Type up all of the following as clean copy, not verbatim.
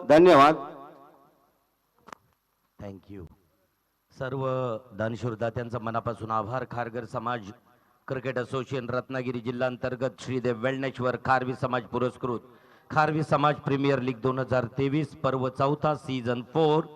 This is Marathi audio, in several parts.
धन्यवाद. थँक्यू. सर्व दानशूर दात्यांचा मनापासून आभार. खारघर समाज क्रिकेट असोसिएशन रत्नागिरी जिल्हा अंतर्गत श्रीदेव वेळणेश्वर खारवी समाज पुरस्कृत खारवी समाज प्रीमियर लीग 2023 पर्व चौथा सीझन 4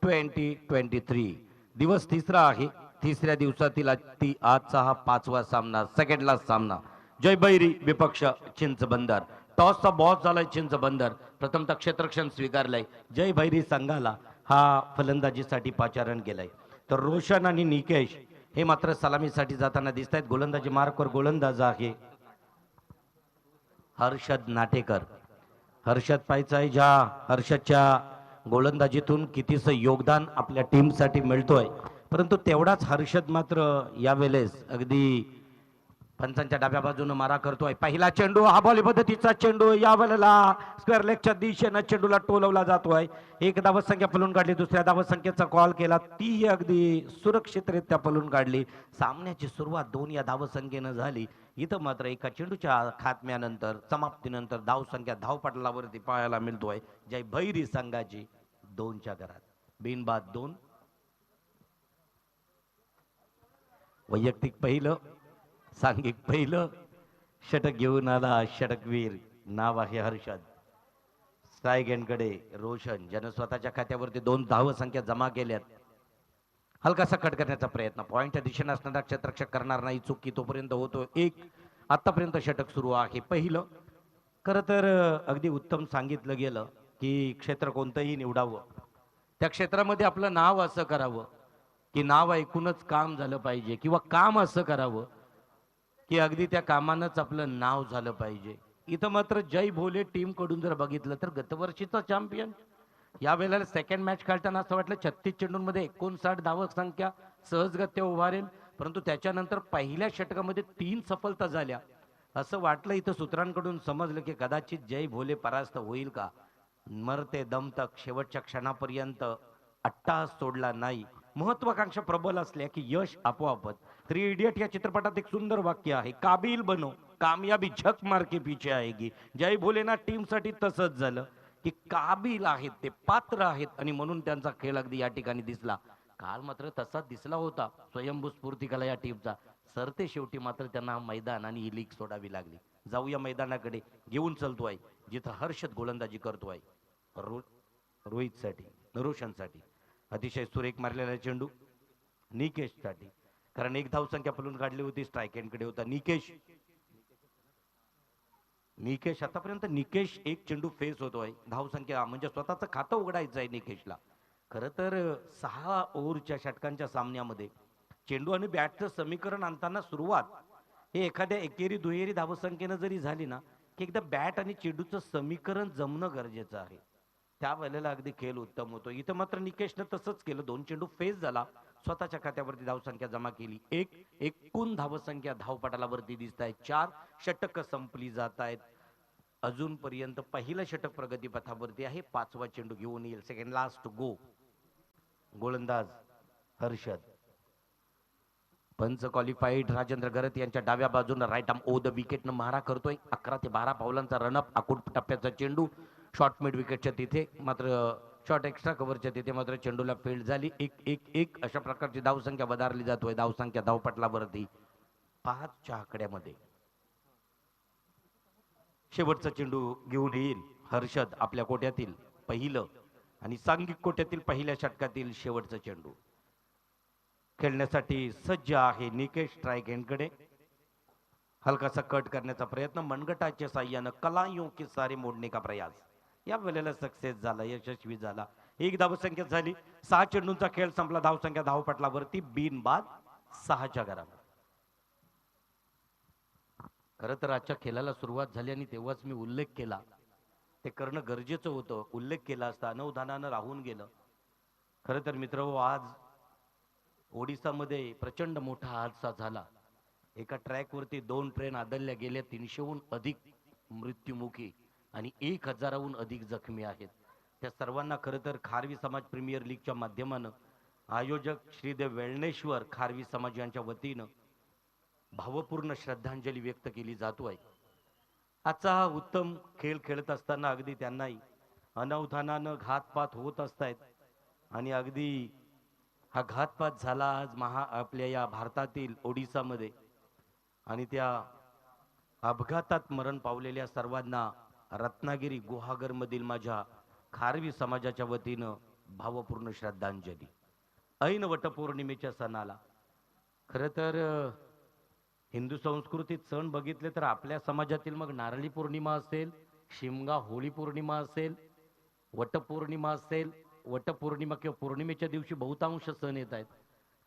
2023 दिवस तिसरा आहे. तिसऱ्या दिवसातील आजचा हा पाचवा सामना, सेकंड लास्ट सामना. जय भैरी विपक्ष चिंचबंदर. टॉसचा बॉस झालाय चिंचबंदर. प्रथमतः क्षेत्ररक्षण स्वीकारलंय. जय भैरी संघाला हा फलंदाजीसाठी पाचारण केलंय. तर रोशन आणि निकेश हे मात्र सलामीसाठी जाताना दिसत आहेत. गोलंदाजी मार्कवर गोलंदाज आहे हर्षद नाटेकर. हर्षद पाहायचं आहे ज्या हर्षदच्या गोलंदाजीतून कितीचं योगदान आपल्या टीमसाठी मिळतोय, परंतु तेवढाच हर्षद मात्र यावेळेस अगदी पंचांच्या डाव्या बाजूने मारा करतोय. पहिला चेंडू हा बॉल पद्धतीचा चेंडू यावेळेला स्क्वेअर लेगच्या दिशेनं चेंडूला टोलवला जातोय. एक धावसंख्या पळून काढली. दुसऱ्या धावसंख्येचा कॉल केला, ती अगदी सुरक्षितरित्या पळून काढली. सामन्याची सुरुवात 2 या धावसंख्येनं झाली. इथं मात्र एका चेंडूच्या खात्म्यानंतर समाप्तीनंतर धावसंख्या धावपटलावरती पाहायला मिळतोय जय भैरी संघाची 2च्या घरात. बिनबाद 2. वैयक्तिक पहिलं, सांघिक पहिलं. षटक घेऊन आला षटकवीर, नाव आहे हर्षद. स्ट्रायगेंडकडे रोशन, ज्यानं स्वतःच्या खात्यावरती 2 धावसंख्या जमा केल्यात. हलकासा कट करण्याचा प्रयत्न, पॉइंटच्या दिशेने असणारा क्षेत्ररक्षक करणार नाही चुकी, तोपर्यंत होतो 1. आतापर्यंत षटक सुरू आहे पहिलं. खरं तर अगदी उत्तम सांगितलं गेलं की क्षेत्र कोणतंही निवडावं, त्या क्षेत्रामध्ये आपलं नाव असं करावं की नाव ऐकूनच काम झालं पाहिजे, किंवा काम असं करावं की अगदी त्या कामानंच आपलं नाव झालं पाहिजे. इथं मात्र जय भोले टीम कडून जर बघितलं तर गतवर्षीचा चॅम्पियन या वेळेला सेकंड मॅच खेळताना असं वाटलं 36 चेंडूंमध्ये 59 धावसंख्या सहजगत्या उभारेल, परंतु त्याच्यानंतर पहिल्या षटकामध्ये 3 सफलता झाल्या. असं वाटलं, इथं सूत्रांकडून समजलं की कदाचित जय भोले परास्त होईल का. मरते दम तक, शेवटच्या क्षणापर्यंत अट्टाहास सोडला नाही. महत्वाकांक्षा प्रबल असल्या की यश आपोआपच. 3 इडियट या चित्रपटात एक सुंदर वाक्य आहे, काबिल बनो कामयाबी झक मार के पीछे आएगी. जय भोलेना टीमसाठी तसंच झालं की काबिल आहेत, ते पात्र आहेत, आणि म्हणून त्यांचा खेळ अगदी या ठिकाणी दिसला. काल मात्र तसाच दिसला होता स्वयंभू स्फूर्तिकाला या टीमचा. सरते शेवटी मात्र त्यांना मैदान आणि ही लीग सोडावी लागली. जाऊया मैदानाकडे. घेऊन चलतोय जिथं हर्षद गोलंदाजी करतोय रोहितसाठी, रोशनसाठी. अतिशय सुरेख मारलेला चेंडू निकेशसाठी, कारण 1 धावसंख्या पळून काढली होती. स्ट्राईक एंडकडे होता निकेश. निकेश आतापर्यंत निकेश 1 चेंडू फेस होतोय. धावसंख्या म्हणजे स्वतःचं खातं उघडायचं आहे निकेशला. खरं तर 6 ओव्हरच्या षटकांच्या सामन्यामध्ये चेंडू आणि बॅटचं समीकरण आणताना सुरुवात हे एखाद्या एकेरी दुहेरी धावसंख्येनं जरी झाली ना, की एकदा बॅट आणि चेंडूचं समीकरण जमणं गरजेचं आहे. त्या वेळेला अगदी खेळ उत्तम होतो. इथं मात्र निकेशनं तसंच केलं. 2 चेंडू फेस झाला, स्वतःच्या खात्यावरती धावसंख्या जमा केली. एकूण धावसंख्या धावपटालावरती दिसत आहे 4. षटक संपली जात आहेत. अजूनपर्यंत पहिलं षटक प्रगतीपथावरती आहे. 5वा चेंडू घेऊन येईल. सेकंड लास्ट गो. गोलंदाज हर्षद. पंच क्वालिफाईड राजेंद्र गरत यांच्या डाव्या बाजूने राईट आर्म ओ द विकेटनं मारा करतोय. 11 ते 12 पावलांचा रनअप. आकुट टप्प्याचा चेंडू शॉर्ट मिड विकेटच्या तिथे मात्र शॉर्ट एक्स्ट्रा कव्हरच्या तिथे मात्र चेंडूला फील्ड झाली. 1-1-1 अशा प्रकारची धावसंख्या वधारली जातोय. धावसंख्या धावपटलावरती 5च्या आकड्यामध्ये. शेवटचा चेंडू घेऊन येईल हर्षद. आपल्या कोट्यातील पहिलं आणि सांघिक कोट्यातील पहिल्या षटकातील शेवटचा चेंडू खेळण्यासाठी सज्ज आहे निकेश. स्ट्राईक एंडकडे हलकासा कट करण्याचा प्रयत्न, मनगटाच्या साह्यानं कलाइयों के सारे मोडने का प्रयास या वेळेला सक्सेस झाला, यशस्वी झाला. 1 धावसंख्या झाली. 6 चेंडूंचा खेळ संपला. धावसंख्या धावपटलावरती बिनबाद 6च्या घरात. खरं तर आजच्या खेळाला सुरुवात झाली आणि तेव्हाच मी उल्लेख केला, ते करणं गरजेचं होतं. उल्लेख केला असता अनवधानानं राहून गेलं. खरं तर मित्रहो, आज ओडिसामध्ये प्रचंड मोठा हादसा झाला. एका ट्रॅकवरती 2 ट्रेन आदळल्या गेल्या. 300हून अधिक मृत्युमुखी आणि 1000हून अधिक जखमी आहेत. त्या सर्वांना खरं तर खारवी समाज प्रीमियर लीगच्या माध्यमानं आयोजक श्रीदेव वेळणेश्वर खारवी समाज यांच्या वतीनं भावपूर्ण श्रद्धांजली व्यक्त केली जातोय. आजचा हा उत्तम खेळ खेळत असताना अगदी त्यांनाही अनवधानानं घातपात होत असतायत आणि अगदी हा घातपात झाला आज आपल्या या भारतातील ओडिसामध्ये आणि त्या अपघातात मरण पावलेल्या सर्वांना रत्नागिरी गुहागरमधील माझ्या खारवी समाजाच्या वतीनं भावपूर्ण श्रद्धांजली. ऐन वटपौर्णिमेच्या सणाला खरं तर हिंदू संस्कृतीत सण बघितले तर आपल्या समाजातील मग नारळी पौर्णिमा असेल, शिमगा होळी पौर्णिमा असेल, वटपौर्णिमा असेल, वटपौर्णिमा किंवा पौर्णिमेच्या दिवशी बहुतांश सण येत आहेत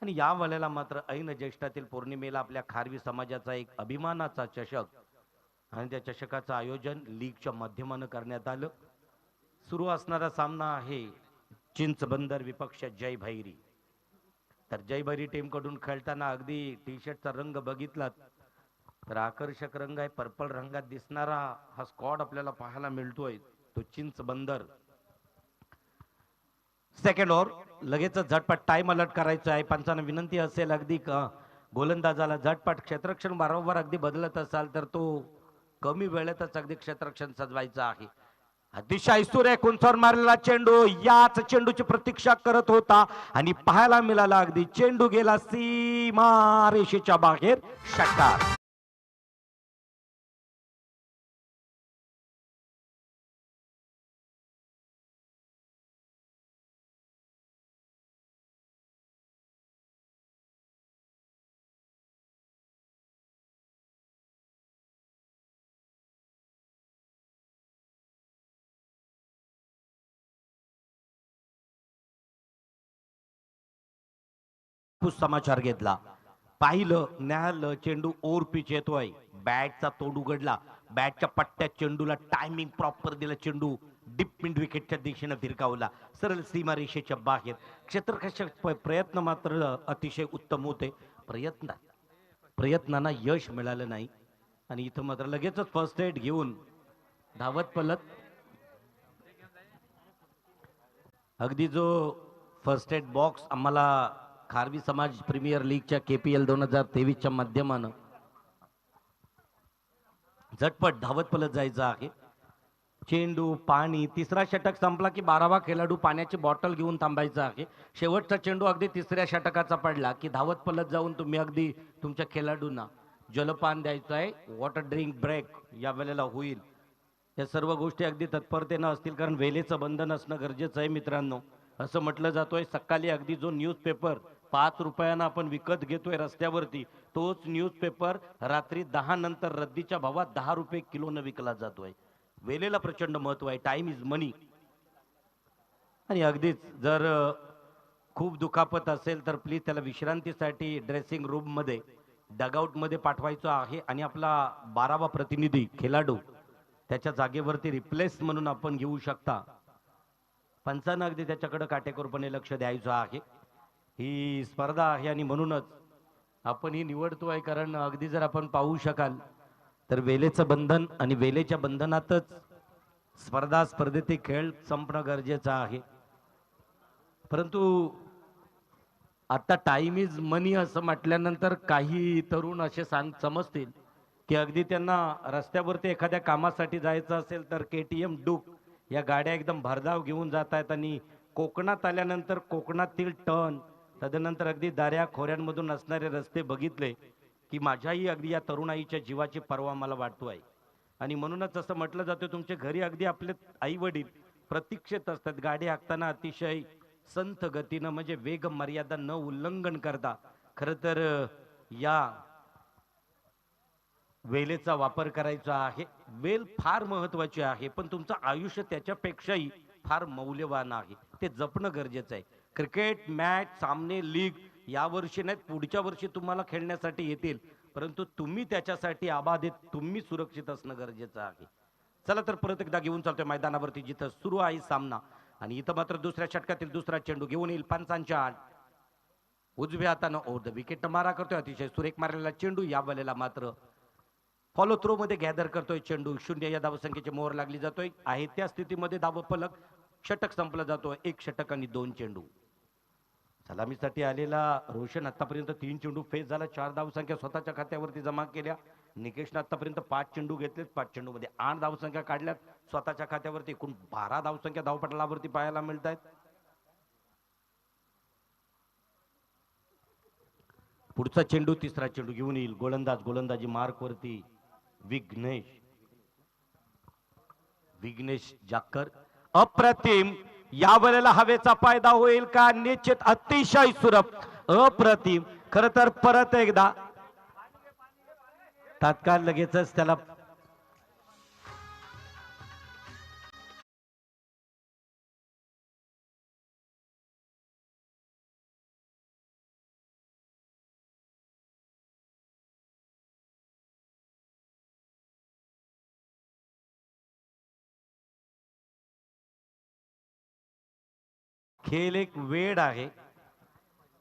आणि या वेळेला मात्र ऐन ज्येष्ठातील पौर्णिमेला आपल्या खारवी समाजाचा एक अभिमानाचा चषक आणि त्या चषकाचं आयोजन लीगच्या माध्यमानं करण्यात आलं. सुरू असणारा सामना आहे चिंचबंदर विपक्ष जय भैरी. तर जय भैरी टीम कडून खेळताना अगदी टी शर्टचा रंग बघितलात तर आकर्षक रंग आहे. पर्पल रंगात दिसणारा हा स्क्वॉड आपल्याला पाहायला मिळतोय तो चिंचबंदर. सेकंड ओव्हर लगेच झटपट टाइम अलर्ट करायचा आहे. पंचांना विनंती असेल अगदी गोलंदाजाला झटपट क्षेत्ररक्षण वारंवार अगदी बदलत असाल तर तो कमी वेळेतच अगदी क्षेत्ररक्षण सजवायचं आहे. अतिशय सुरेख उंचावर मारलेला चेंडू याच चेंडूची प्रतीक्षा करत होता आणि पाहायला मिळाला अगदी चेंडू गेला सीमा रेषेच्या बाहेर. षटकार. समाचार घेतला, पाहिलं, न्याहाळलं, चेंडू ओर पिच येतोय, बॅटचा तोड उघडला, बॅटच्या पट्ट्यात चेंडूला टायमिंग प्रॉपर दिला, चेंडू डीप मिड विकेटच्या दिशेने फिरकावला सरळ सीमा रेषेच्या बाहेर. क्षेत्ररक्षक प्रयत्न मात्र अतिशय उत्तम होते. प्रयत्नांना यश मिळालं नाही आणि इथं मात्र लगेचच फर्स्ट एड घेऊन धावत पलत अगदी जो फर्स्ट एड बॉक्स आम्हाला खारवी समाज प्रीमियर लीगच्या KPL 2023च्या माध्यमानं झटपट धावत पलत जायचं आहे. चेंडू पाणी तिसरा षटक संपला की 12वा खेळाडू पाण्याची बॉटल घेऊन थांबायचा आहे. शेवटचा चेंडू अगदी तिसऱ्या षटकाचा पडला की धावत पलत जाऊन तुम्ही अगदी तुमच्या खेळाडूंना जलपान द्यायचं आहे. वॉटर ड्रिंक ब्रेक या वेळेला होईल. या सर्व गोष्टी अगदी तत्परतेनं असतील कारण वेळेचं बंधन असणं गरजेचं आहे मित्रांनो. असं म्हटलं जातोय सकाळी अगदी जो न्यूजपेपर 5 रुपयानं आपण विकत घेतोय रस्त्यावरती तोच न्यूजपेपर रात्री 10 नंतर रद्दीच्या भावात 10 रुपये किलोनं विकला जातोय. वेळेला प्रचंड महत्व आहे. टाइम इज मनी. आणि अगदीच जर खूप दुखापत असेल तर प्लीज त्याला विश्रांतीसाठी ड्रेसिंग रूम मध्ये डगआउट मध्ये पाठवायचं आहे आणि आपला 12वा प्रतिनिधी खेळाडू त्याच्या जागेवरती रिप्लेस म्हणून आपण घेऊ शकता. पंचांना अगदी त्याच्याकडे काटेकोरपणे लक्ष द्यायचं आहे. ही स्पर्धा आहे आणि म्हणूनच आपण ही निवडतो आहे कारण अगदी जर आपण पाहू शकाल तर वेळेचं बंधन आणि वेळेच्या बंधनातच स्पर्धेतील खेळ संपणं गरजेचं आहे. परंतु आता टाइम इज मनी असं म्हटल्यानंतर काही तरुण असे समजतील की अगदी त्यांना रस्त्यावरती एखाद्या कामासाठी जायचं असेल तर KTM डूक या गाड्या एकदम भरधाव घेऊन जात आहेत आणि कोकणात आल्यानंतर कोकणातील टर्न तदनंतर अगदी दाऱ्या खोऱ्यांमधून असणारे रस्ते बघितले की माझ्याही अगदी या तरुणाईच्या जीवाची पर्वा मला वाटतो आहे. आणि म्हणूनच असं म्हटलं जातं तुमच्या घरी अगदी आपले आई वडील प्रतीक्षेत असतात गाडी हाकताना अतिशय संथ गतीनं म्हणजे वेग मर्यादा न उल्लंघन करता खरं तर या वेळेचा वापर करायचा आहे. वेळ फार महत्वाची आहे पण तुमचं आयुष्य त्याच्यापेक्षाही फार मौल्यवान आहे. ते जपणं गरजेचं आहे. क्रिकेट मॅच सामने लीग या वर्षी नाहीत पुढच्या वर्षी तुम्हाला खेळण्यासाठी येतील परंतु तुम्ही त्याच्यासाठी आबाधित तुम्ही सुरक्षित असणं गरजेचं आहे. चला तर परत एकदा घेऊन चालतोय मैदानावरती जिथं सुरू आहे सामना आणि इथं मात्र दुसऱ्या षटकातील दुसरा चेंडू घेऊन येईल पंचांच्या आड. उजव्या हातानं ओव्हर द विकेट मारा करतोय. अतिशय सुरेख मारलेला चेंडू या वेळेला मात्र फॉलो थ्रो मध्ये गॅदर करतोय चेंडू. 0 या धावसंख्येची मोहर लागली जातोय. आहे त्या स्थितीमध्ये धाव फलक षटक संपला जातोय. 1 षटक आणि 2 चेंडू. सलामीसाठी आलेला रोशन आतापर्यंत 3 चेंडू फेस झाला, 4 धावसंख्या स्वतःच्या खात्यावरती जमा केल्या. निकेशने आतापर्यंत 5 चेंडू घेतलेत, 5 चेंडूमध्ये 8 धावसंख्या काढल्यात स्वतःच्या खात्यावरती. एकूण 12 धावसंख्या धावपटलावरती पाहायला मिळत आहेत. पुढचा चेंडू, तिसरा चेंडू घेऊन येईल गोलंदाजी मार्क वरती विघ्नेश जाकर. अप्रतिम, या वेळेला हवेचा फायदा होईल का? निश्चित, अतिशय सुलभ, अप्रतिम. खर तर परत एकदा तात्काळ लगेचच त्याला खेळ एक वेड आहे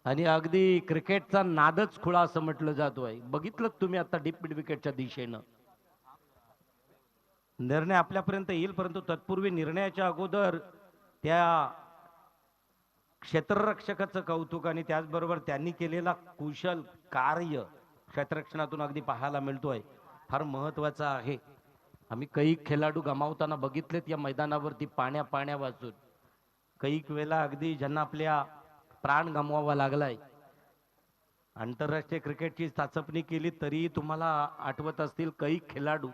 आणि अगदी क्रिकेटचा नादच खुळा असं म्हटलं जातोय. बघितलं तुम्ही आता डीप मिड विकेटच्या दिशेनं निर्णय आपल्यापर्यंत येईल, परंतु तत्पूर्वी निर्णयाच्या अगोदर त्या क्षेत्ररक्षकाचं कौतुक आणि त्याचबरोबर त्यांनी केलेला कुशल कार्य क्षेत्ररक्षणातून अगदी पाहायला मिळतोय, फार महत्वाचा आहे. आम्ही काही खेळाडू गमावताना बघितलेत या मैदानावरती पाण्या वाचून. काही वेळेला अगदी ज्यांना आपल्या प्राण गमवावा लागलाय. आंतरराष्ट्रीय क्रिकेटची चाचपणी केली तरी तुम्हाला आठवत असतील काही खेळाडू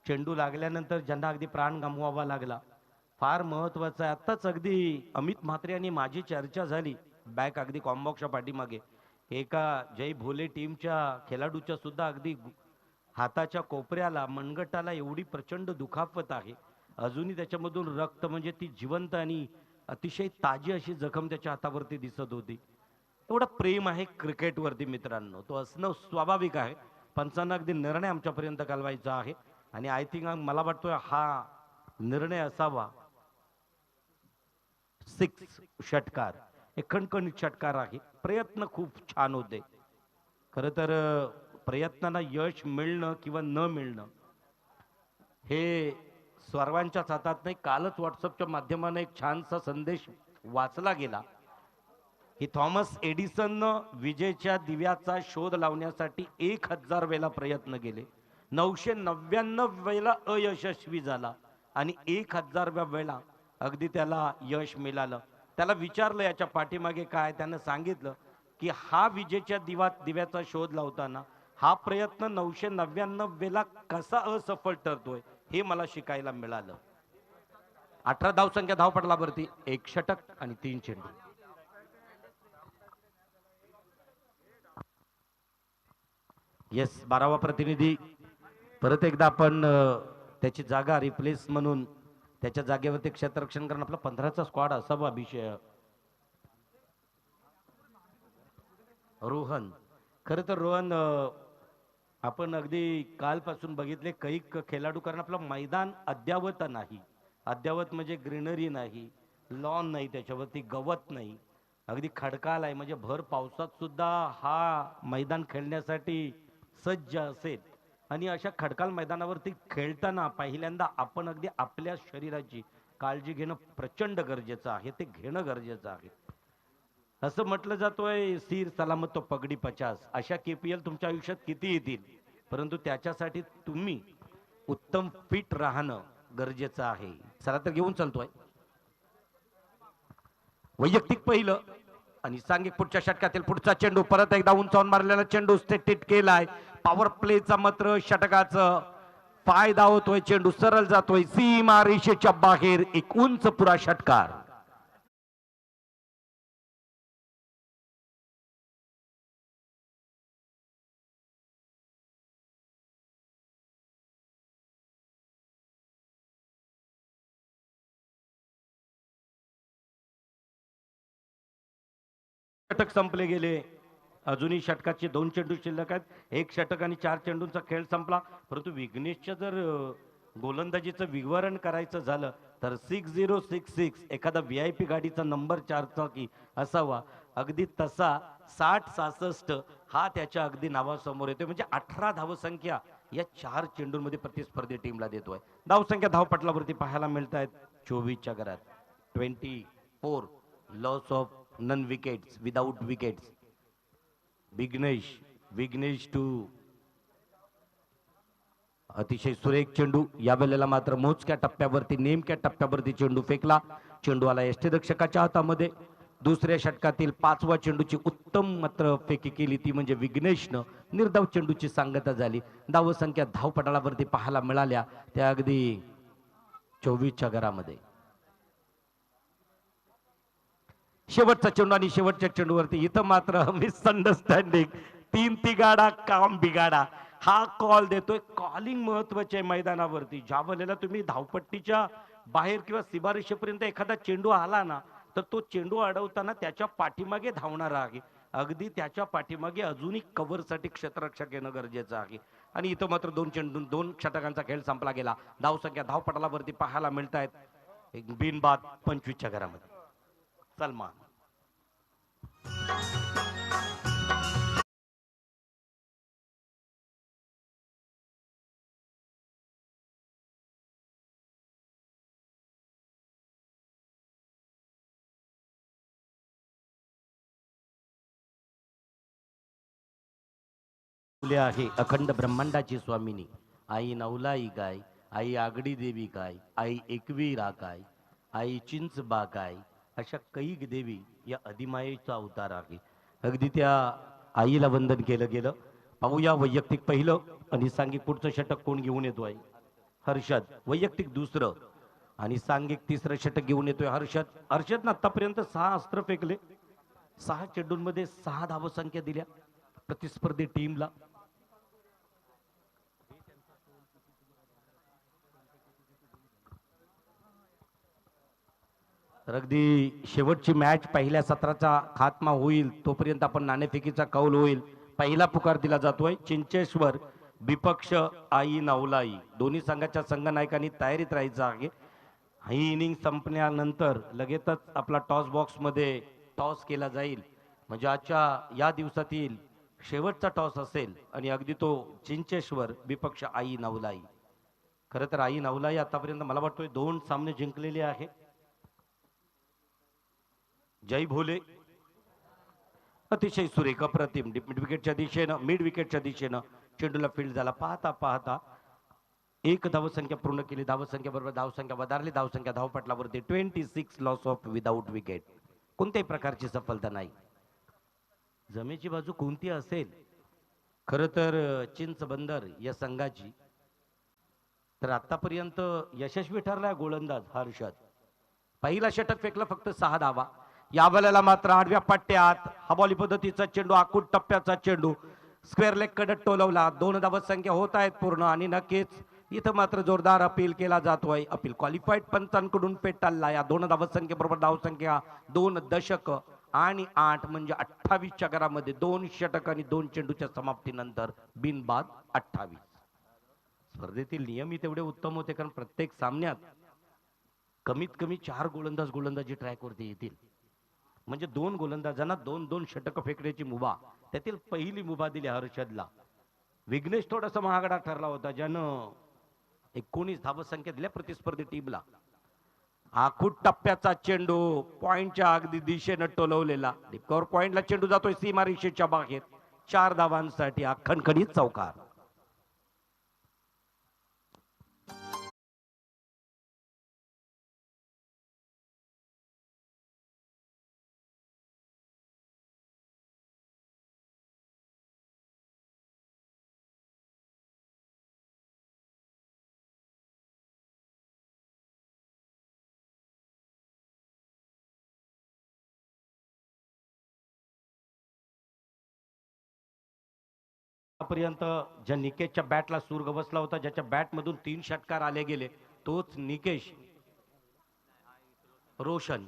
चेंडू लागल्यानंतर ज्यांना अगदी प्राण गमवावा लागला. फार महत्वाचं आहे. आत्ताच अगदी अमित म्हात्रे यांनी माझी चर्चा झाली बॅक अगदी कॉम्बॉक्सच्या पाठीमागे. एका जय भोले टीमच्या खेळाडूच्या सुद्धा अगदी हाताच्या कोपऱ्याला मनगटाला एवढी प्रचंड दुखापत आहे, अजूनही त्याच्यामधून रक्त, म्हणजे ती जिवंत आणि अतिशय ताजी अशी जखम त्याच्या हातावरती दिसत होती. एवढं प्रेम आहे क्रिकेटवरती मित्रांनो, तो असणं स्वाभाविक आहे. पंचांना अगदी निर्णय आमच्यापर्यंत कळवायचा आहे आणि आय थिंक मला वाटतोय हा निर्णय असावा 6 षटकार. एक खणखणीत षटकार आहे. प्रयत्न खूप छान होते. खर तर प्रयत्नांना यश मिळणं किंवा न मिळणं हे सर्वांच्याच हातात नाही. कालच व्हॉट्सअपच्या माध्यमाने एक छानसा संदेश वाचला गेला की थॉमस एडिसननं विजेच्या दिव्याचा शोध लावण्यासाठी 1000 वेळा प्रयत्न केले, 999 वेळा अयशस्वी झाला आणि 1000व्या वेळा अगदी त्याला यश मिळालं. त्याला विचारलं याच्या पाठीमागे काय, त्यानं सांगितलं की हा विजेच्या दिव्याचा शोध लावताना हा प्रयत्न 999 वेळा कसा असफल ठरतोय हे मला शिकायला मिळालं. 18 धावसंख्या धावपटलावरती 1 षटक आणि 3 चेंडू. येस, 12वा प्रतिनिधी परत एकदा आपण त्याची जागा रिप्लेस म्हणून त्याच्या जागेवरती क्षेत्ररक्षण करणं आपला 15चा स्क्वॉड असावा. विषय रोहन. खरं तर रोहन, आपण अगदी कालपासून बघितले काही खेळाडू, कारण आपलं मैदान अद्यावत नाही. अद्यावत म्हणजे ग्रीनरी नाही, लॉन नाही, त्याच्यावरती गवत नाही, अगदी खडकाळ आहे. म्हणजे भर पावसात सुद्धा हा मैदान खेळण्यासाठी सज्ज असेल. आणि अशा खडकाळ मैदानावरती खेळताना पहिल्यांदा आपण अगदी आपल्या शरीराची काळजी घेणं प्रचंड गरजेचं आहे. ते घेणं गरजेचं आहे. असं म्हटलं जातोय सीर सलामत तो पगडी 50. अशा केपीएल तुमच्या आयुष्यात किती येतील, परंतु त्याच्यासाठी तुम्ही उत्तम फिट राहणं गरजेचं आहे. चला तर घेऊन चालतोय वैयक्तिक पहिलं आणि सांघिक पुढच्या षटकातील पुढचा चेंडू. परत एकदा उंचावून मारलेला चेंडू स्टेट केलाय. पॉवर प्लेचा मात्र षटकाचं फायदा होतोय. चेंडू सरळ जातोय सीमा रेषेच्या बाहेर. एक उंच पुरा षटकार. षटक संपले गेले. अजूनही षटकाचे 2 चेंडू शिल्लक आहेत. 1 षटक आणि 4 चेंडूंचा खेळ संपला. परंतु विघ्नेशच्या जर गोलंदाजीचं विवरण करायचं झालं तर 6066 एखादा VIP गाडीचा नंबर 4 चाकी असावा, अगदी तसा 6066 हा त्याच्या अगदी नावासमोर येतोय. म्हणजे 18 धावसंख्या या 4 चेंडूंमध्ये प्रतिस्पर्धी टीमला देतोय. धावसंख्या धावपटलावरती पाहायला मिळत आहेत 24च्या घरात 24 loss of none wickets without wickets. Vighnesh to अतिशय सुरेख चेंडू. या वेळेला मात्र मोजक्या टप्प्यावरती नेमक्या टप्प्यावरती चेंडू फेकला. चेंडू आला यष्टीरक्षकाच्या हातामध्ये. दुसऱ्या षटकातील 5वा चेंडूची उत्तम मात्र फेकी केली ती म्हणजे विघ्नेशनं. निर्धाव चेंडूची सांगता झाली. धावसंख्या धावपटालावरती पाहायला मिळाल्या त्या अगदी 24च्या घरामध्ये. शेवटचा चेंडू आणि शेवटच्या चेंडूवरती इथं मात्र मिसअंडरस्टँडिंग. 3 तिगाडा काम बिगाडा हा कॉल देतोय. कॉलिंग महत्वाचे आहे मैदानावरती. ज्या वेळेला तुम्ही धावपट्टीच्या बाहेर किंवा सीमारेषेपर्यंत एखादा चेंडू आला ना तर तो चेंडू अडवताना त्याच्या पाठीमागे धावणारा आहे. अगदी त्याच्या पाठीमागे अजूनही कव्हरसाठी क्षेत्ररक्षक येणं गरजेचं आहे. आणि इथं मात्र 2 चेंडू 2 षटकांचा खेळ संपला गेला. धावसंख्या धावपटालावरती पाहायला मिळत आहेत. एक बिनबाद 25च्या घरामध्ये. सलमान फुले आहे अखंड ब्रह्मांडाची स्वामिनी. आई नवलाई काय, आई आगडी देवी काय, आई एकवीरा काय, आई चिंचबा काय, अशा कैक देवी या अधिमायेचा अवतार आहे. अगदी त्या आईला वंदन केलं गेलं. पाहूया वैयक्तिक पहिलं आणि सांघिक पुढचं षटक कोण घेऊन येतोय. हर्षद वैयक्तिक दुसरं आणि सांघिक तिसरं षटक घेऊन येतोय हर्षद. हर्षदनं आतापर्यंत 6 अस्त्र फेकले. 6 चेंडूंमध्ये 6 धावसंख्या दिल्या प्रतिस्पर्धी टीमला. तर अगदी शेवटची मॅच पहिल्या सत्राचा खात्मा होईल तोपर्यंत आपण नाणेफेकीचा कौल होईल. पहिला पुकार दिला जातोय चिंचेश्वर विपक्ष आई नवलाई. दोन्ही संघाच्या संघनायकांनी तयारीत राहायचं आहे. ही इनिंग संपल्यानंतर लगेचच आपला टॉस बॉक्स मध्ये टॉस केला जाईल. म्हणजे आजच्या या दिवसातील शेवटचा टॉस असेल आणि अगदी तो चिंचेश्वर विपक्ष आई नवलाई. खरं तर आई नवलाई आतापर्यंत मला वाटतोय 2 सामने जिंकलेले आहे. जय भोले अतिशय सुरेख अप्रतिम मिड विकेटच्या दिशेनं चेंडूला फील्ड झाला. पाहता पाहता 1 धावसंख्या पूर्ण केली. धावसंख्या बरोबर धावसंख्या वधारली. धावसंख्या धावपटलावरती 26 लॉस ऑफ विदाउट विकेट. कोणत्याही प्रकारची सफलता नाही. जमेची बाजू कोणती असेल खरं तर चिंच बंदर या संघाची तर आतापर्यंत यशस्वी ठरलाय गोलंदाज हर्षद. पहिला षटक फेकला फक्त 6 धावा. या वेळेला मात्र आडव्या पट्ट्यात हवाली पद्धतीचा चेंडू आखूड टप्प्याचा चेंडू स्क्वेअर लेग कडे टोलवला. 2 धावसंख्या होत आहेत पूर्ण आणि नक्कीच इथं मात्र जोरदार अपील केला जातोय. अपील क्वालिफाईड पंचांकडून पेटाळला. या 2 धावसंख्येबरोबर धावसंख्या 2 दशक आणि 8 म्हणजे 28च्या घरामध्ये 2 षटक आणि 2 चेंडूच्या समाप्तीनंतर बिनबाद 28. स्पर्धेतील नियम तेवढे उत्तम होते कारण प्रत्येक सामन्यात कमीत कमी 4 गोलंदाजी ट्रॅकवरती येतील. म्हणजे 2 गोलंदाजांना 2-2 षटक फेकण्याची मुभा. त्यातील पहिली मुभा दिली हर्षदला. विघ्नेश थोडासा महागडा ठरला होता ज्यानं 19 धावसंख्या दिल्या प्रतिस्पर्धी टीमला. आखूड टप्प्याचा चेंडू पॉइंटच्या अगदी दिशेनं टोलवलेला. डिपकॉर पॉइंटला चेंडू जातोय सीमारेषेच्या बाहेर. 4 धावांसाठी हा खणखणीत चौकार. पर्यंत ज्या निकेशच्या बॅटला सूर बसला होता ज्याच्या बॅट मधून 3 षटकार आले गेले तोच निकेश. रोशन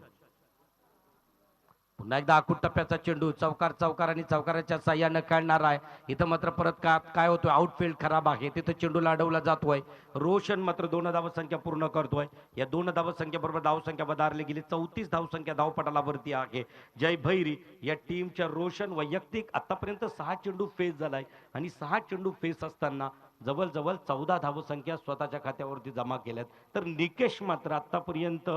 पुन्हा एकदा आखूड टप्प्याचा चेंडू चौकार आणि चौकाराच्या साह्यानं खेळणार आहे. इथं मात्र परत काय होतोय आउटफील्ड खराब आहे. तिथं चेंडूला अडवला जातोय. रोशन मात्र 2 धावसंख्या पूर्ण करतोय. या 2 धावसंख्येबरोबर धावसंख्या वधारली गेली. 34 धावसंख्या धावपटालावरती आहे. जय भैरी या टीमच्या रोशन वैयक्तिक आतापर्यंत 6 चेंडू फेस झालाय आणि 6 चेंडू फेस असताना जवळजवळ 14 धावसंख्या स्वतःच्या खात्यावरती जमा केल्यात. तर निकेश मात्र आतापर्यंत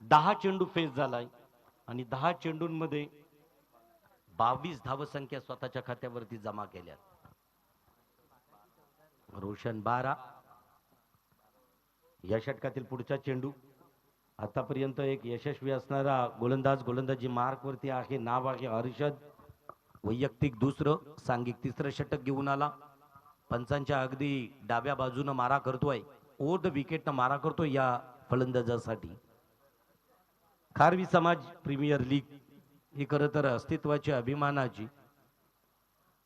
10 चेंडू फेस झालाय आणि 10 चेंडूंमध्ये 22 धावसंख्या स्वतःच्या खात्यावरती जमा केल्या. रोशन 12. या षटकातील पुढचा चेंडू. आतापर्यंत एक यशस्वी असणारा गोलंदाजी मार्क वरती आहे. नाव आहे हर्षद. वैयक्तिक दुसरं, सांघिक तिसरं षटक घेऊन आला. पंचांच्या अगदी डाव्या बाजूनं मारा करतोय. ओव्हर द विकेटनं मारा करतोय या फलंदाजासाठी. खारवी समाज प्रीमियर लीग ही खरं तर अस्तित्वाची अभिमानाची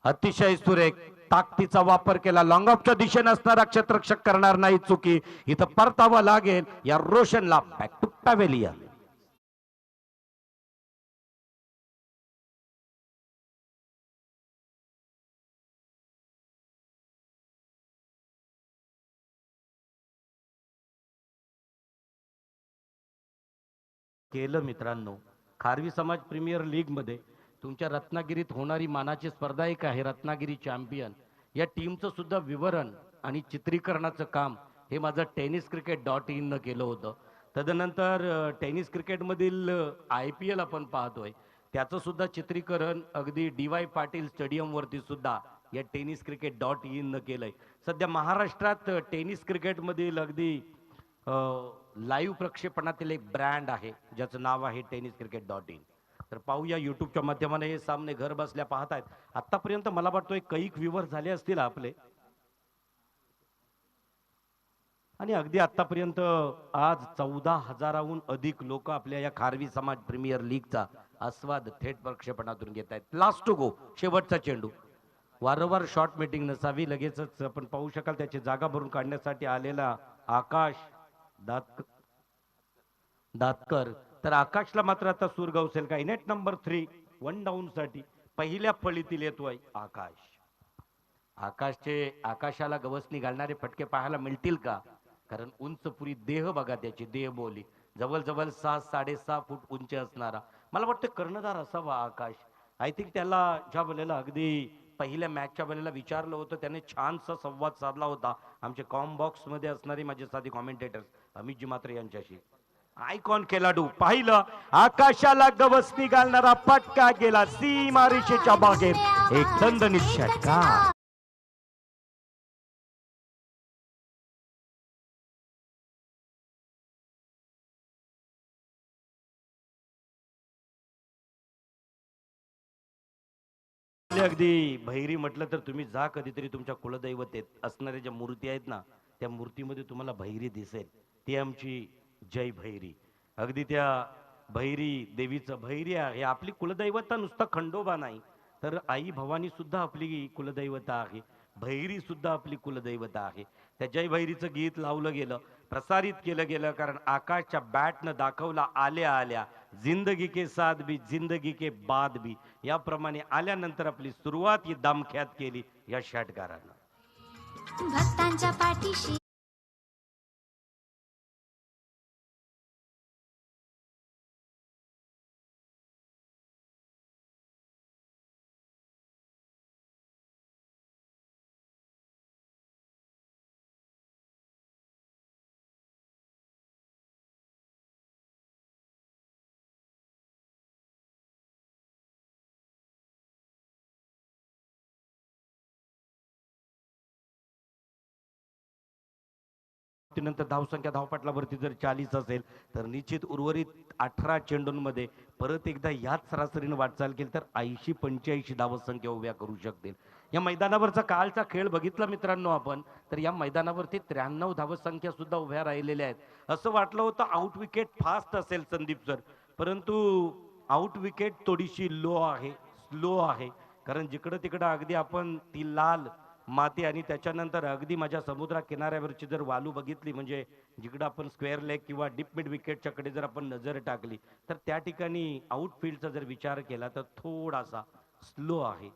अतिशय सुरेख ताकदीचा वापर केला. लॉंग ऑफच्या दिशेने असणारा क्षेत्ररक्षक करणार नाही चुकी. इथं परतावा लागेल या रोशनला. Back to pavilion. केलं मित्रांनो. खारवी समाज प्रीमियर लीग मध्ये तुमच्या रत्नागिरीत होणारी मानाची स्पर्धा एक आहे, रत्नागिरी चॅम्पियन. या टीमचं सुद्धा विवरण आणि चित्रीकरणाचं काम हे माझं tenniscricket.in न केलं होतं. तदनंतर टेनिस क्रिकेटमधील IPL आपण पाहतोय, त्याचं सुद्धा चित्रीकरण अगदी DY पाटील स्टेडियमवरती सुद्धा या tenniscricket.in न केलंय. सध्या महाराष्ट्रात टेनिस क्रिकेटमधील अगदी लाईव्ह प्रक्षेपणातील एक ब्रँड आहे ज्याचं नाव आहे tenniscricket.in. तर पाहूया युट्यूबच्या माध्यमाने हे सामने घर बसल्या पाहतायत. आतापर्यंत मला वाटतोय कैक व्ह्यूवर झाले असतील आपले. आणि अगदी आतापर्यंत आज 14,000हून अधिक लोक आपल्या या खारवी समाज प्रीमियर लीगचा आस्वाद थेट प्रक्षेपणातून घेत आहेत. लास्ट टू गो, शेवटचा चेंडू. वारंवार शॉर्ट मीटिंग नसावी, लगेचच आपण पाहू शकाल त्याची जागा भरून काढण्यासाठी आलेला आकाश दातकर. तर आकाशला मात्र आता सूर गवसेल का. नेट नंबर 3 1 डाऊन साठी पहिल्या फळीतील येतोय आकाश. आकाशाला गवसणी घालणारे फटके पाहायला मिळतील का. कारण उंचपुरी देह बघा, त्याची देहबोली जवळजवळ 6-6.5 फूट उंची असणारा मला वाटतं कर्णधार असावा आकाश. आय थिंक त्याला ज्या वेळेला अगदी पहिल्या मॅचच्या वेळेला विचारलं होतं, त्याने छानसा संवाद साधला होता आमचे कॉम बॉक्स मध्ये असणारे माझे साथी कॉमेंटेटर्स अमितजी म्हात्रे यांच्याशी. आयकॉन खेळाडू पाहिलं, आकाशाला गवसणी घालणारा फटका गेला सीमारेषेच्या बाहेर. एक दणदणीत षटकार. अगदी भैरी म्हटलं तर तुम्ही जा कधीतरी तुमच्या कुलदैवतेत असणाऱ्या ज्या मूर्ती आहेत ना, त्या मूर्तीमध्ये तुम्हाला भैरी दिसेल. ती आमची जय भैरी. अगदी त्या भैरी देवीचं भैरी आहे आपली कुलदैवता. नुसता खंडोबा नाही तर आई भवानी सुद्धा आपली कुलदैवता आहे. भैरी सुद्धा आपली कुलदैवता आहे. त्या जय भैरीचं गीत लावलं गेलं, प्रसारित केलं गेलं, कारण आकाशच्या बॅटनं दाखवला आल्या आल्या जिंदगी के साथ भी जिंदगी के बाद भी. याप्रमाणे आल्यानंतर आपली सुरुवात ही दमख्यात केली या षटकारानं. भक्तांच्या पाठीशी नंतर धावसंख्या धावपटलावरती जर 40 असेल तर निश्चित उर्वरित 18 चेंडूंमध्ये परत एकदा याच सरासरीने वाटचाल केली तर 80-85 धावसंख्या उभ्या करू शकतील. या मैदानावरचा कालचा खेळ बघितला मित्रांनो आपण, तर या मैदानावरती 93 धावसंख्या सुद्धा उभ्या राहिलेल्या आहेत. असं वाटलं होतं आउट विकेट फास्ट असेल संदीप सर, परंतु आउट विकेट थोडीशी लो आहे, स्लो आहे. कारण जिकडं तिकडं अगदी आपण ती लाल माती आणि त्याच्यानंतर अगदी माझ्या समुद्रा किनाऱ्यावरची जर वालू बघितली, म्हणजे जिकडं आपण स्क्वेअर लेग किंवा डीप मिड विकेटच्या कडे जर आपण नजर टाकली तर त्या ठिकाणी आउटफील्डचा जर विचार केला तर थोडासा स्लो आहे.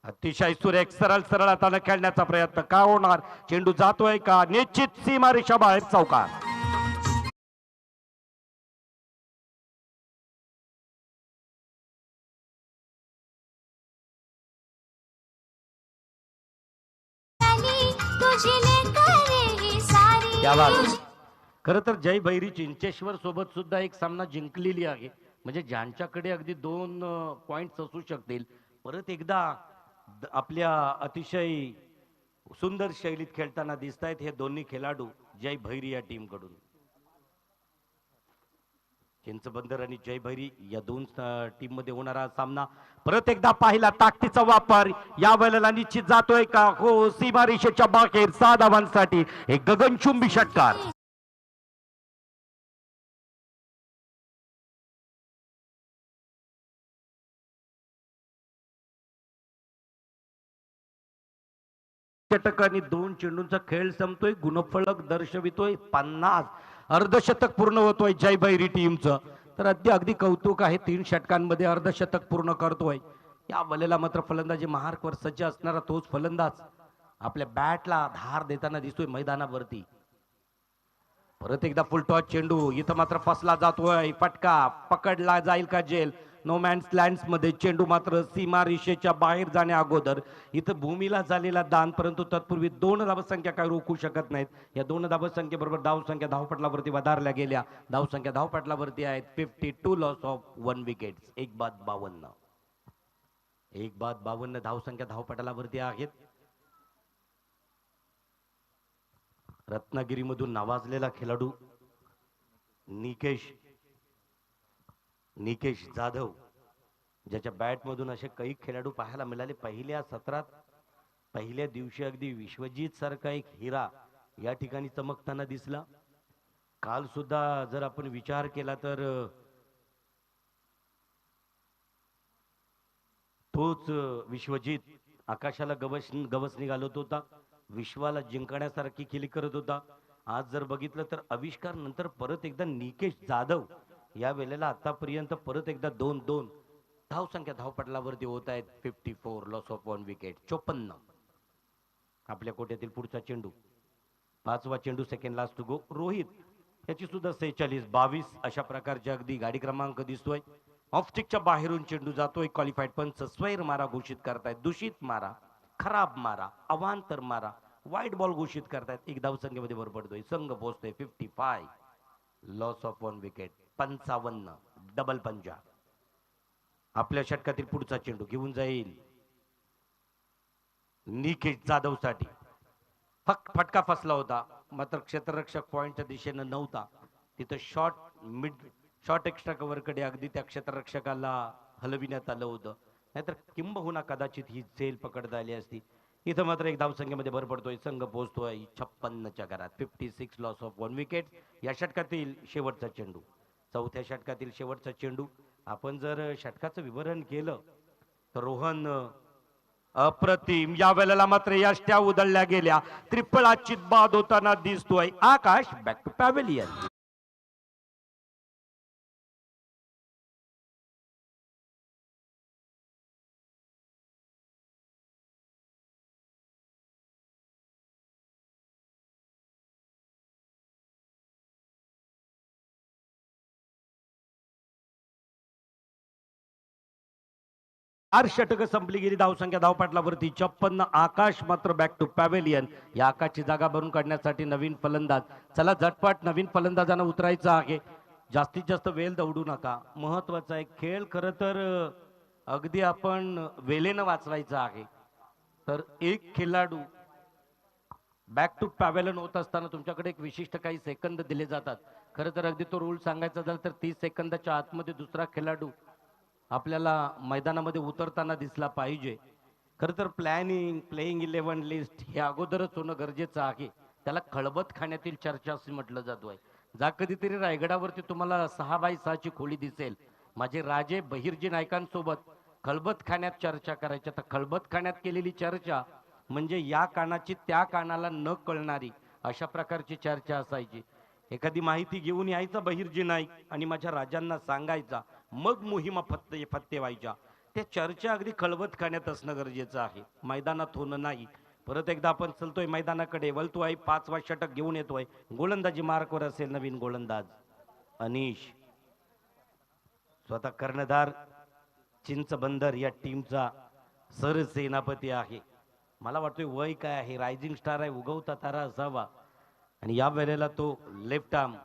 अतिशय सुरेख सरळ आता खेळण्याचा प्रयत्न का होणार. चेंडू जातोय का, निश्चित सीमारेषा बाहेर चौकार. खरं तर जय भैरी चिंचेश्वर सोबत सुद्धा एक सामना जिंकलेली आहे. म्हणजे ज्यांच्याकडे अगदी 2 पॉइंट्स असू शकतील. परत एकदा आपल्या अतिशय सुंदर शैलीत खेळताना दिसत आहेत हे दोन्ही खेळाडू जय भैरी या टीम कडून. चिंचबंदर आणि जय भैरी या दोन टीम मध्ये होणारा सामना परत एकदा पाहिला. ताकदीचा वापर या वेळेला निश्चित जातोय का? हो, सीमारेषेच्या बाहेर 6 धावांसाठी एक गगनचुंबी षटकार. षटक आणि 2 चेंडूंचा खेळ संपतोय. गुणफलक दर्शवितोय 50. अर्धशतक पूर्ण होतोय जय भैरी टीमचं. तर अगदी कौतुक आहे. 3 षटकांमध्ये अर्धशतक पूर्ण करतोय. या बलेला मात्र फलंदाजी महारकवर सज्ज असणारा तोच फलंदाज आपल्या बॅटला धार देताना दिसतोय मैदानावरती. परत एकदा फुल टॉस चेंडू इथं मात्र फसला जातोय. फटका पकडला जाईल का जेल? नो मॅन्स लँड्स मध्ये चेंडू मात्र सीमा रेषेच्या बाहेर जाण्या अगोदर इथं भूमीला झालेला दान. परंतु तत्पूर्वी 2 धावसंख्या काय रोखू शकत नाहीत. या 2 धावसंख्येबरोबर धावसंख्या धावपटलावरती वधारल्या गेल्या. धावसंख्या धावपटलावरती आहेत 52 लॉस ऑफ 1 विकेट्स. 1 बाद 52. 1 बाद 52 धावसंख्या धावपटलावरती आहेत. रत्नागिरीमधून नावाजलेला खेळाडू निकेश जाधव, ज्याच्या बॅटमधून असे काही खेळाडू पाहायला मिळाले. पहिल्या सत्रात पहिल्या दिवशी अगदी विश्वजित सारखा एक हिरा या ठिकाणी चमकताना दिसला. काल सुद्धा जर आपण विचार केला तर तोच विश्वजित आकाशाला गवस निघालत होता. विश्वाला जिंकण्यासारखी खेळी करत होता. आज जर बघितलं तर आविष्कार नंतर परत एकदा निकेश जाधव या वेळेला आतापर्यंत परत एकदा 2-2 धावसंख्या धावपटलावरती होत आहेत. 54 लॉस ऑफ 1 विकेट. 54. आपल्या कोट्यातील पुढचा चेंडू 5वा चेंडू second last to go. Rohit याची सुद्धा 46-22 अशा प्रकारचे अगदी गाडी क्रमांक दिसतोय. ऑफस्टिकच्या बाहेरून चेंडू जातोय. क्वालिफाईड पंच स्वैर मारा घोषित करतायत. दूषित मारा, खराब मारा, अवांतर मारा, वाईट बॉल घोषित करतायत. 1 धावसंख्येमध्ये भर पडतोय. संघ पोहोचतोय 55 लॉस ऑफ 1 विकेट. 55 डबल पंजा. आपल्या षटकातील पुढचा चेंडू घेऊन जाईल निकेश जाधव साठी. फटका फसला होता मात्र क्षेत्ररक्षक पॉइंटच्या दिशेनं नव्हता. तिथं शॉर्ट एक्स्ट्रा कव्हर कडे अगदी त्या क्षेत्ररक्षकाला हलविण्यात आलं होतं. नाहीतर किंबहुना कदाचित ही झेल पकडता आली असती. इथं मात्र 1 धावसंख्येमध्ये भर पडतोय. संघ पोहोचतोय 56च्या घरात. 56 लॉस ऑफ 1 विकेट. या षटकातील शेवटचा चेंडू, 4थ्या षटकातील शेवटचा चेंडू. आपण जर षटकाचं विवरण केलं तर रोहन अप्रतिम. या वेळेला मात्र यष्ट्या उधळल्या गेल्या. ट्रिपल आचित बाद होताना दिसतोय. आकाश बॅक टू पॅव्हेलियन. षटक संपली गेली. धावसंख्या धावपटलावरती 56. आकाश मात्र बॅक टू पॅव्हेलियन. या आकाशची जागा भरून काढण्यासाठी नवीन फलंदाज. चला झटपट नवीन फलंदाजांना उतरायचं आहे. जास्तीत जास्त वेळ दौडू नका. महत्वाचा आहे खेळ. खरं तर अगदी आपण वेळेनं वाचवायचं आहे. तर एक खेळाडू बॅक टू पॅव्हेलियन होत असताना तुमच्याकडे एक विशिष्ट काही सेकंद दिले जातात. खरं तर अगदी तो रूल सांगायचा झाला तर 30 सेकंदाच्या आतमध्ये दुसरा खेळाडू आपल्याला मैदानामध्ये उतरताना दिसला पाहिजे. खरं तर प्लेइंग 11 लिस्ट हे अगोदरच होणं गरजेचं आहे. त्याला खळबत खाण्यातील चर्चा असे म्हटलं जातोय. जा कधीतरी रायगडावरती तुम्हाला 6x6 ची खोली दिसेल. माझे राजे बहिर्जी नायकांसोबत खळबत खाण्यात चर्चा करायच्या. तर खळबत खाण्यात केलेली चर्चा म्हणजे या कानाची त्या कानाला न कळणारी अशा प्रकारची चर्चा असायची. एखादी माहिती घेऊन यायचा बहिर्जी नाईक आणि माझ्या राजांना सांगायचा. मग मोहिमा फत्ते व्हायच्या. त्या चर्चा अगदी खळबत खाण्यात असणं गरजेचं आहे, मैदानात होणं नाही. परत एकदा आपण चलतोय मैदानाकडे. वळतोय 5वा षटक घेऊन येतोय. गोलंदाजी मार्कवर असेल नवीन गोलंदाज अनिश. स्वतः कर्णधार चिंचबंदर या टीमचा सरसेनापती आहे. मला वाटतोय वय काय आहे, रायझिंग स्टार आहे, उगवता तारा असावा. आणि या वेळेला तो left arm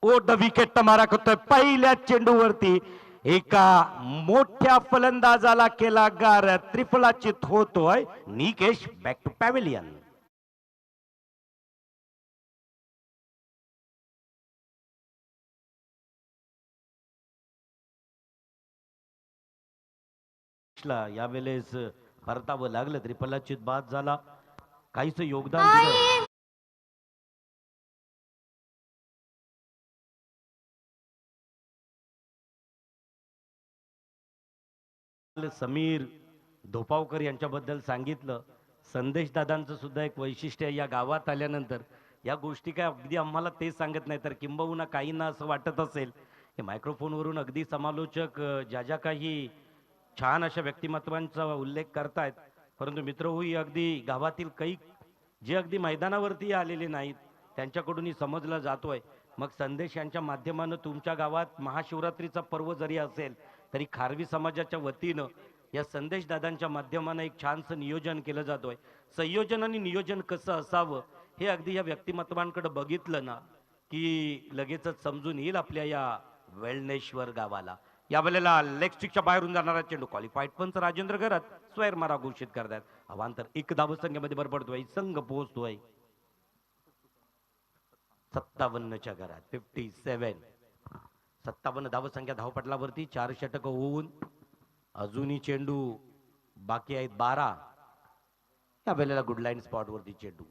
over the wicket मारा करतोय पहिल्या चेंडूवरती. एका मोठ्या फलंदाजाला केला गार, त्रिफलाचित होतोय निकेश. Back to pavilion. यावेळेस परतावं लागलं, त्रिफलाचित बाद झाला. काहीच योगदान दिलं. समीर धोपावकर यांच्याबद्दल सांगितलं. संदेश दादांचं सुद्धा एक वैशिष्ट्य आहे, या गावात आल्यानंतर या गोष्टी काय अगदी आम्हाला ते सांगत नाही, तर किंबहुना काहींना असं वाटत असेल हे मायक्रोफोनवरून अगदी समालोचक ज्या ज्या काही छान अशा व्यक्तिमत्वांचा उल्लेख करतायत, परंतु मित्र होई अगदी गावातील काही जे अगदी मैदानावरती आलेले नाहीत त्यांच्याकडूनही समजलं जातोय. मग संदेश यांच्या माध्यमानं तुमच्या गावात महाशिवरात्रीचा पर्व जरी असेल तरी खारवी समाजाच्या वतीनं या संदेश दादांच्या माध्यमानं एक छानसं नियोजन केलं जातोय. संयोजन आणि नियोजन कसं असावं हे अगदी या व्यक्तिमत्वांकडे बघितलं ना की लगेचच समजून येईल आपल्या या वेळणेश्वर गावाला. या वेळेला लेग स्टिकच्या बाहेरून जाणारा चेंडू क्वालिफाईड पंच राजेंद्र घरात स्वैर मारा घोषित करतात. अवांतर एक धावसंख्येमध्ये भर पडतोय, संघ पोहोचतोय 57च्या घरात. 57. 57 धावसंख्या धावपटलावरती 4 षटक होऊन अजूनही चेंडू बाकी आहेत 12. या वेळेला गुड लाईन स्पॉटवरती चेंडू.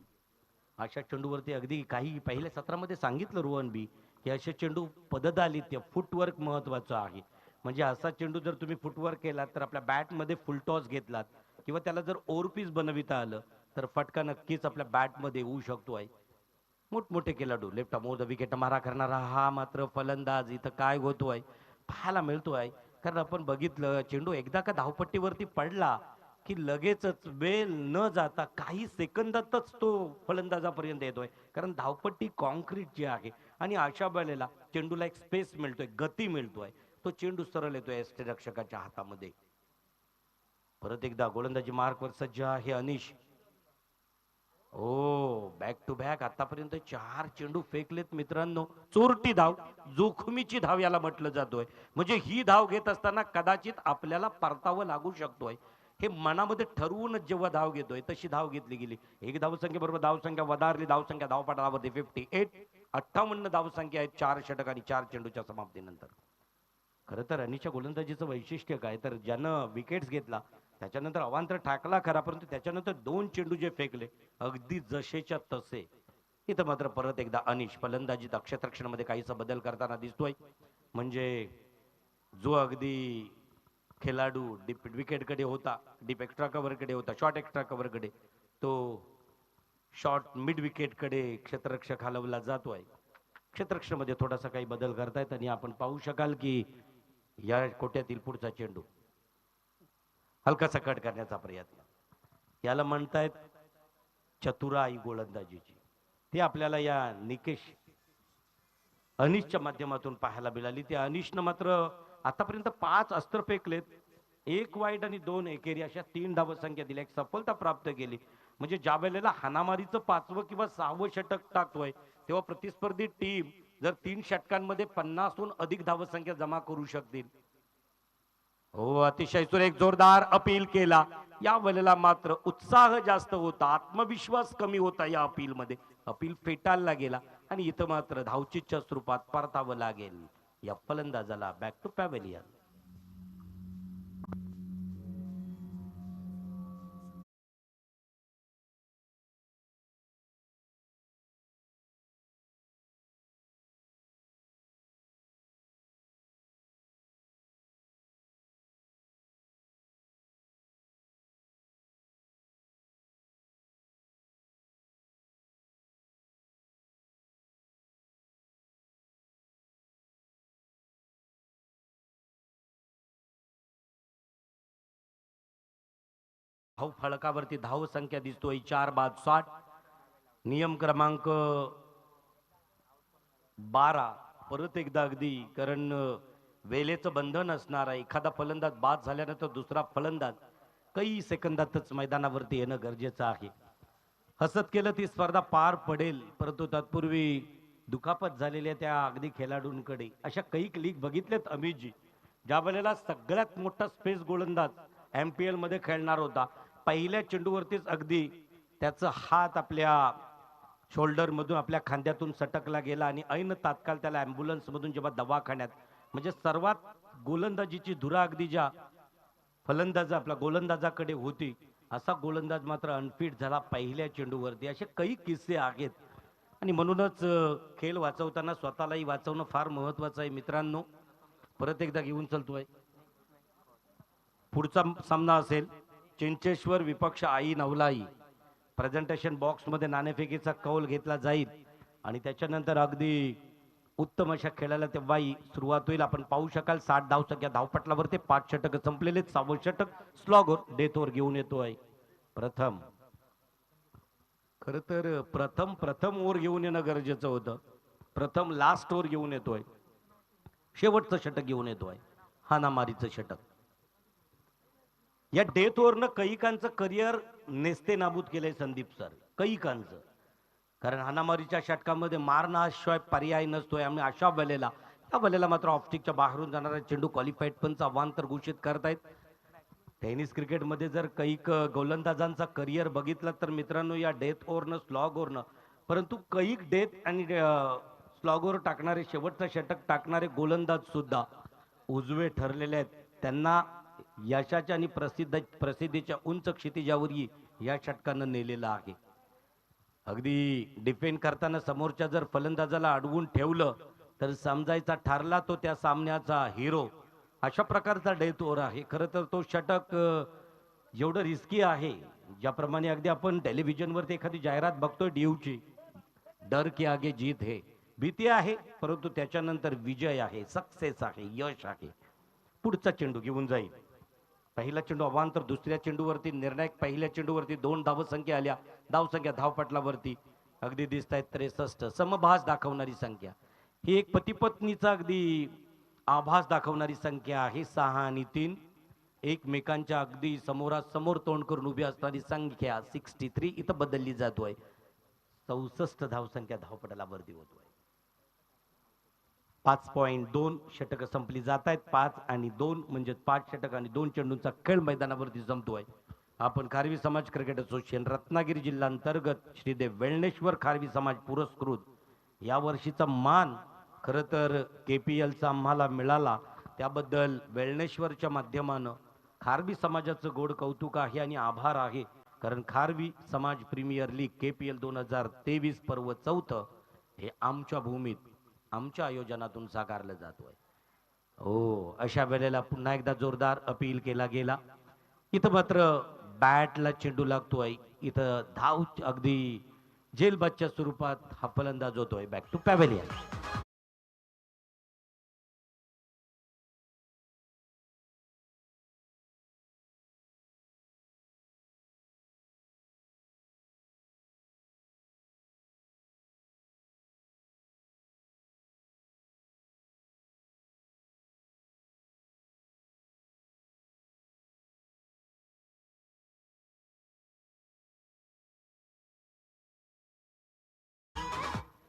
अशा चेंडूवरती अगदी काही पहिल्या सत्रामध्ये सांगितलं रोहन बी की असे चेंडू पददालित्य फुटवर्क महत्वाचं आहे. म्हणजे असा चेंडू जर तुम्ही फुटवर्क केलात तर आपल्या बॅटमध्ये फुल टॉस घेतलात किंवा त्याला जर ओव्हरपीस बनविता आलं तर फटका नक्कीच आपल्या बॅटमध्ये येऊ शकतो आहे. मोठमोठे खेळाडू लेफ्ट मोर विकेट मारा करणारा हा मात्र फलंदाज इथं काय होतोय पाहायला मिळतोय. कारण आपण बघितलं चेंडू एकदा का धावपट्टीवरती पडला की लगेचच वेळ न जाता काही सेकंदातच तो फलंदाजापर्यंत येतोय. कारण धावपट्टी कॉन्क्रीटची आहे आणि अशा वेळेला चेंडूला एक स्पेस मिळतोय, गती मिळतोय. तो चेंडू सरळ येतोय यष्टिरक्षकाच्या हातामध्ये. परत एकदा गोलंदाजी मार्कवर सज्ज आहे अनिश. ओ बॅक टू बॅक आतापर्यंत 4 चेंडू फेकलेत मित्रांनो. चोरटी धाव, जोखमीची धाव याला म्हटलं जातोय. म्हणजे ही धाव घेत असताना कदाचित आपल्याला परतावं लागू शकतोय हे मनामध्ये ठरवूनच जेव्हा धाव घेतोय तशी धाव घेतली गेली. एक धावसंख्येबरोबर धावसंख्या वधारली. धावसंख्या धावपटावरती 58. 58 धावसंख्या आहेत 4 षटक आणि 4 चेंडूच्या समाप्तीनंतर. खरं तर अनिशच्या गोलंदाजीचं वैशिष्ट्य काय तर ज्यानं विकेट्स घेतला त्याच्यानंतर अवांतर टाकला खरा, परंतु त्याच्यानंतर 2 चेंडू जे फेकले अगदी जसेच्या तसे. इथं मात्र परत एकदा अनिश फलंदाजीत क्षेत्ररक्षणामध्ये काहीसा बदल करताना दिसतोय. म्हणजे जो अगदी खेळाडू डीप विकेटकडे होता, डीप एक्स्ट्रा कव्हरकडे होता, शॉर्ट एक्स्ट्रा कव्हरकडे, तो शॉर्ट मिड विकेटकडे क्षेत्ररक्षक हलवला जातोय. क्षेत्ररक्षणामध्ये थोडासा काही बदल करतायत आणि आपण पाहू शकाल की या कोट्यातील पुढचा चेंडू हलकासा कट करण्याचा प्रयत्न. याला म्हणतायत चतुराई गोलंदाजीची. ते आपल्याला या निकेश अनिशच्या माध्यमातून पाहायला मिळाली. त्या अनिशनं मात्र आतापर्यंत 5 अस्त्र फेकलेत, 1 वाईड आणि 2 एकेरी अशा 3 धावसंख्या दिल्या, एक सफलता प्राप्त केली. म्हणजे ज्या वेळेला हाणामारीचं 5वं किंवा 6वं षटक टाकतोय तेव्हा प्रतिस्पर्धी टीम जर 3 षटकांमध्ये 50हून अधिक धावसंख्या जमा करू शकतील. हो अतिशय सुरेख एक जोरदार अपील केला. या वेळेला मात्र उत्साह जास्त होता, आत्मविश्वास कमी होता या अपील मध्ये. अपील फेटाळला गेला आणि इथं मात्र धावचीच्या स्वरूपात परतावं लागेल या फलंदाजाला. Back to pavilion. धाव फलकावरती धाव संख्या दिसतोय 4 बाद 60. नियम क्रमांक 12 परत एकदा अगदी कारण वेळेचं बंधन असणार आहे. एखादा फलंदाज बाद झाल्यानंतर दुसरा फलंदाज काही सेकंदातच मैदानावरती येणं गरजेचं आहे. हसत केलं ती स्पर्धा पार पडेल, परंतु तत्पूर्वी दुखापत झालेल्या त्या अगदी खेळाडूंकडे अशा कैक लीग बघितलेत अमितजी, ज्या वेळेला सगळ्यात मोठा स्पेस गोलंदाज MPL मध्ये खेळणार होता, पहिल्या चेंडूवरतीच अगदी त्याचा हात आपल्या शोल्डर मधून आपल्या खांद्यातून सटकला गेला आणि ऐन तात्काळ त्याला ॲम्ब्युलन्स मधून जेव्हा दवाखान्यात, म्हणजे सर्वात गोलंदाजीची धुरा अगदी ज्या फलंदाज आपला गोलंदाजाकडे होती, असा गोलंदाज मात्र अनफिट झाला पहिल्या चेंडूवरती. असे काही किस्से आहेत आणि म्हणूनच खेळ वाचवताना स्वतःलाही वाचवणं फार महत्वाचं आहे मित्रांनो. परत एकदा घेऊन चलतोय, पुढचा सामना असेल चिंचेश्वर विपक्ष आई नवलाई. प्रेझेंटेशन बॉक्समध्ये नाणेफेकीचा कौल घेतला जाईल आणि त्याच्यानंतर अगदी उत्तम अशा खेळाला तेव्हाही सुरुवात होईल. आपण पाहू शकाल 60 धावसंख्या धावपटलावरती 5 षटक संपलेले, 6वं षटक स्लॉगवर डेथवर घेऊन येतोय. प्रथम खर तर प्रथम ओव्हर घेऊन येणं गरजेचं होतं. प्रथम लास्ट ओव्हर घेऊन येतोय, शेवटचं षटक घेऊन येतोय, हाणामारीचं षटक. या डेथ ओव्हरनं कैकांचं करिअर नेस्ते नाबूद केलंय संदीप सर, कैकांचं. कारण हाणामारीच्या षटकामध्ये मारण्याशिवाय पर्याय नसतोय. आम्ही अशा वेळेला या वेळेला मात्र ऑफस्टिकच्या बाहेरून जाणारा चेंडू क्वालिफाईड पंच अवांतर घोषित करतायत. टेनिस क्रिकेटमध्ये जर कैक गोलंदाजांचा करिअर बघितला तर मित्रांनो, या डेथ ओव्हरनं स्लॉग ओव्हरनं, परंतु कैक डेथ आणि स्लॉग ओव्हर टाकणारे, शेवटचं षटक टाकणारे गोलंदाज सुद्धा उजवे ठरलेले आहेत. त्यांना यशाच्या आणि प्रसिद्धीच्या उंच क्षितिजावरही या षटकानं नेलेलं आहे. अगदी डिफेंड करताना समोरच्या जर फलंदाजाला अडवून ठेवलं तर समजायचा ठरला तो त्या सामन्याचा हिरो. अशा प्रकारचा डेथ ओव्हर आहे. खरं तर तो षटक जेवढं रिस्की आहे, ज्याप्रमाणे अगदी आपण टेलिव्हिजनवरती एखादी जाहिरात बघतोय ड्यूची, डर के आगे जीत है, भीती आहे परंतु त्याच्यानंतर विजय आहे, सक्सेस आहे, यश आहे. पुढचा चेंडू घेऊन जाईल. पहिला चेंडू अवांतर, दुसऱ्या चेंडूवरती निर्णायक, पहिल्या चेंडूवरती 2 धावसंख्या आल्या. धावसंख्या धावपटलावरती अगदी दिसत आहेत 63, समभास दाखवणारी संख्या. ही एक पती पत्नीचा अगदी आभास दाखवणारी संख्या आहे. 6 आणि 3 एकमेकांच्या अगदी समोरासमोर तोंड करून उभी असणारी संख्या 63 इथं बदलली जातोय. 64 धावसंख्या धावपटलावरती होतोय. 5.2 षटक संपली जात आहेत. 5 आणि 2 म्हणजे 5 षटक आणि 2 चेंडूंचा खेळ मैदानावरती जमतोय. आपण खारवी समाज क्रिकेट असोसिएशन रत्नागिरी जिल्हा अंतर्गत श्रीदेव वेळणेश्वर खारवी समाज पुरस्कृत या वर्षीचा मान खरं तर KPLचा आम्हाला मिळाला, त्याबद्दल वेळणेश्वरच्या माध्यमानं खारवी समाजाचं गोड कौतुक आहे आणि आभार आहे. कारण खारवी समाज प्रीमियर लीग KPL 2023 पर्व 4 हे आमच्या भूमीत, आमच्या आयोजनातून साकारलं जातोय. हो, अशा वेळेला पुन्हा एकदा जोरदार अपील केला गेला. इथं मात्र बॅटला चेंडू लागतोय. इथं धाव अगदी जेलबादच्या स्वरूपात हा फलंदाज होतोय. Back to pavilion.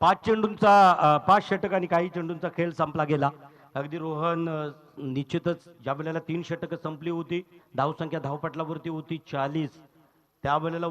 पाच षटक आणि काही चेंडूंचा खेळ संपला गेला. अगदी रोहन निश्चितच ज्या वेळेला 3 षटक संपली होती, धावसंख्या धावपटलावरती होती 40, त्यावेळेला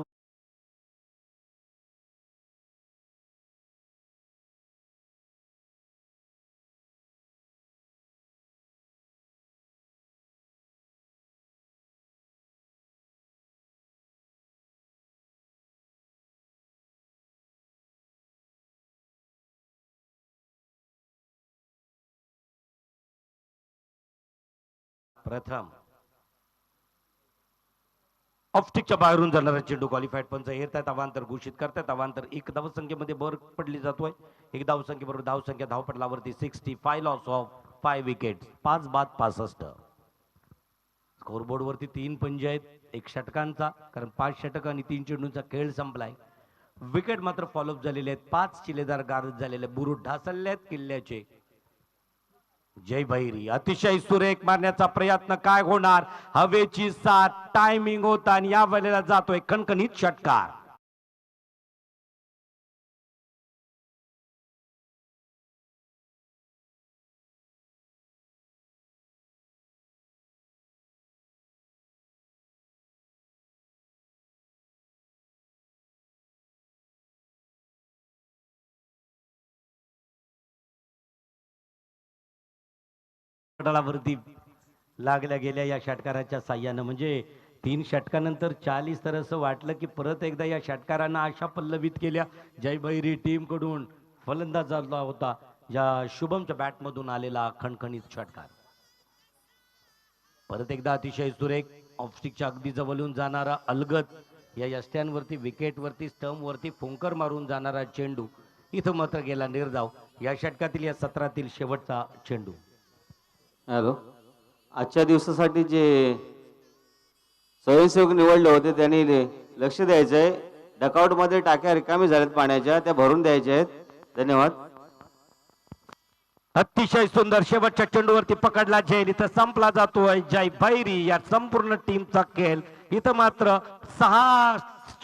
प्रथम ऑफस्टिकच्या बाहेरून जाणारा चेंडू क्वालिफाईड पंच हेरतायत, अवांतर घोषित करतायत. अवांतर 1 धावसंख्येमध्ये भर पडली जातोय. 1 धावसंख्येबरोबर धावसंख्या धावपटलावरती 65, लॉस ऑफ 5 विकेट, 5 बाद 65. स्कोरबोर्ड वरती 3 पंजे आहेत 1 षटकांचा, कारण 5 षटक आणि 3 चेंडूंचा खेळ संपलाय. विकेट मात्र फॉलोअप झालेले आहेत. 5 शिलेदार गारद झालेले, बुरुड ढासळले आहेत किल्ल्याचे. जय भैरी अतिशय सुरेख मारण्याचा प्रयत्न, काय होणार, हवेची साथ, टायमिंग होता आणि या वेळेला जातोय खणखणीत षटकार. पटलावरती लागल्या गेल्या या षटकाराच्या साह्यानं. म्हणजे 3 षटकानंतर 40 तर असं वाटलं की परत एकदा या षटकारांना आशा पल्लवित केल्या. जयभैरी टीमकडून फलंदाज झाला होता या शुभमच्या बॅटमधून आलेला खणखणीत षटकार. परत एकदा अतिशय सुरेख ऑफस्टिकच्या अगदी जवळून जाणारा अलगद या यष्ट्यांवरती विकेटवरती स्टंपवरती फुंकर मारून जाणारा चेंडू. इथं मात्र गेला निर्धाव. या षटकातील या सत्रातील शेवटचा चेंडू. हॅलो, आजच्या दिवसासाठी जे स्वयंसेवक निवडले होते त्यांनी लक्ष द्यायचं आहे. डकआउट मध्ये टाक्या रिकामी झाल्यात पाण्याच्या, त्या भरून द्यायच्या आहेत. धन्यवाद. अतिशय सुंदर शेवटच्या चेंडूवरती पकडला झेल. इथं संपला जातोय जय भैरी या संपूर्ण टीमचा खेळ. इथं मात्र 6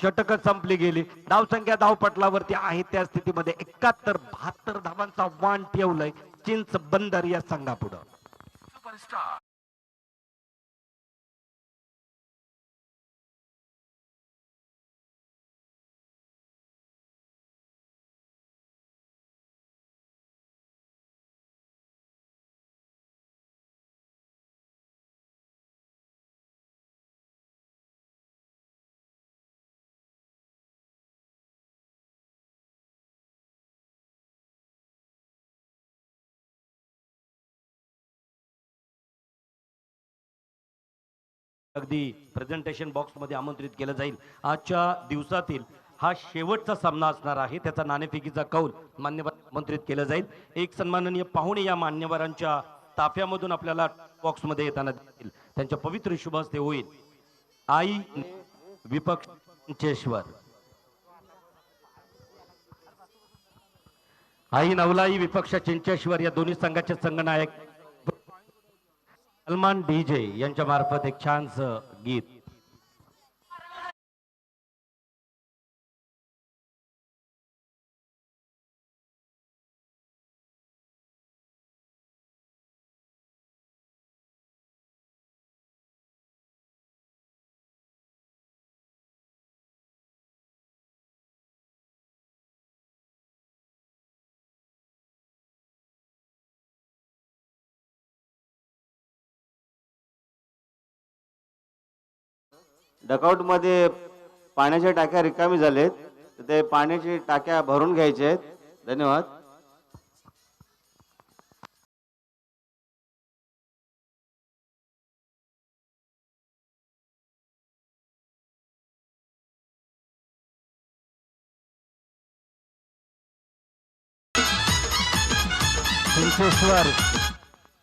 षटक संपली गेली. धावसंख्या धावपटलावरती आहे त्या स्थितीमध्ये 71-72 धावांचा वाण ठेवलंय चिंच बंदर या संघापुढं. अगदी प्रेझेंटेशन बॉक्स मध्ये आमंत्रित केलं जाईल. आजच्या दिवसातील हा शेवटचा सामना असणार आहे. त्याचा नाणेफेकीचा कौल मान्यवर आमंत्रित केलं जाईल. एक सन्माननीय पाहुणे या मान्यवरांच्या ताफ्यामधून आपल्याला बॉक्स मध्ये येताना दिसतील. त्यांच्या पवित्र शुभ हस्ते होईल आई विपक्ष चिंचेश्वर, आई नवलाई विपक्ष चिंचेश्वर या दोन्ही संघाचे संघनायक सलमान डीजे यांच्या मार्फत एक छानस गीत. डकआउट मध्ये पाण्याच्या टाक्या रिकामी झालेत, तर ते पाण्याची टाक्या भरून घ्यायच्या आहेत. धन्यवाद.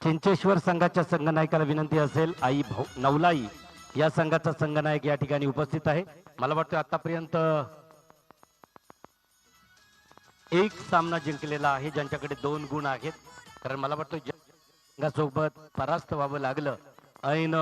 चिंचेश्वर संघाच्या संघनायकाला विनंती असेल आई नवलाई या संघाचा संघनायक या ठिकाणी उपस्थित आहे. मला वाटतं आतापर्यंत एक सामना जिंकलेला आहे ज्यांच्याकडे 2 गुण आहेत. कारण मला वाटतं संघासोबत परास्त व्हावं लागलं ऐन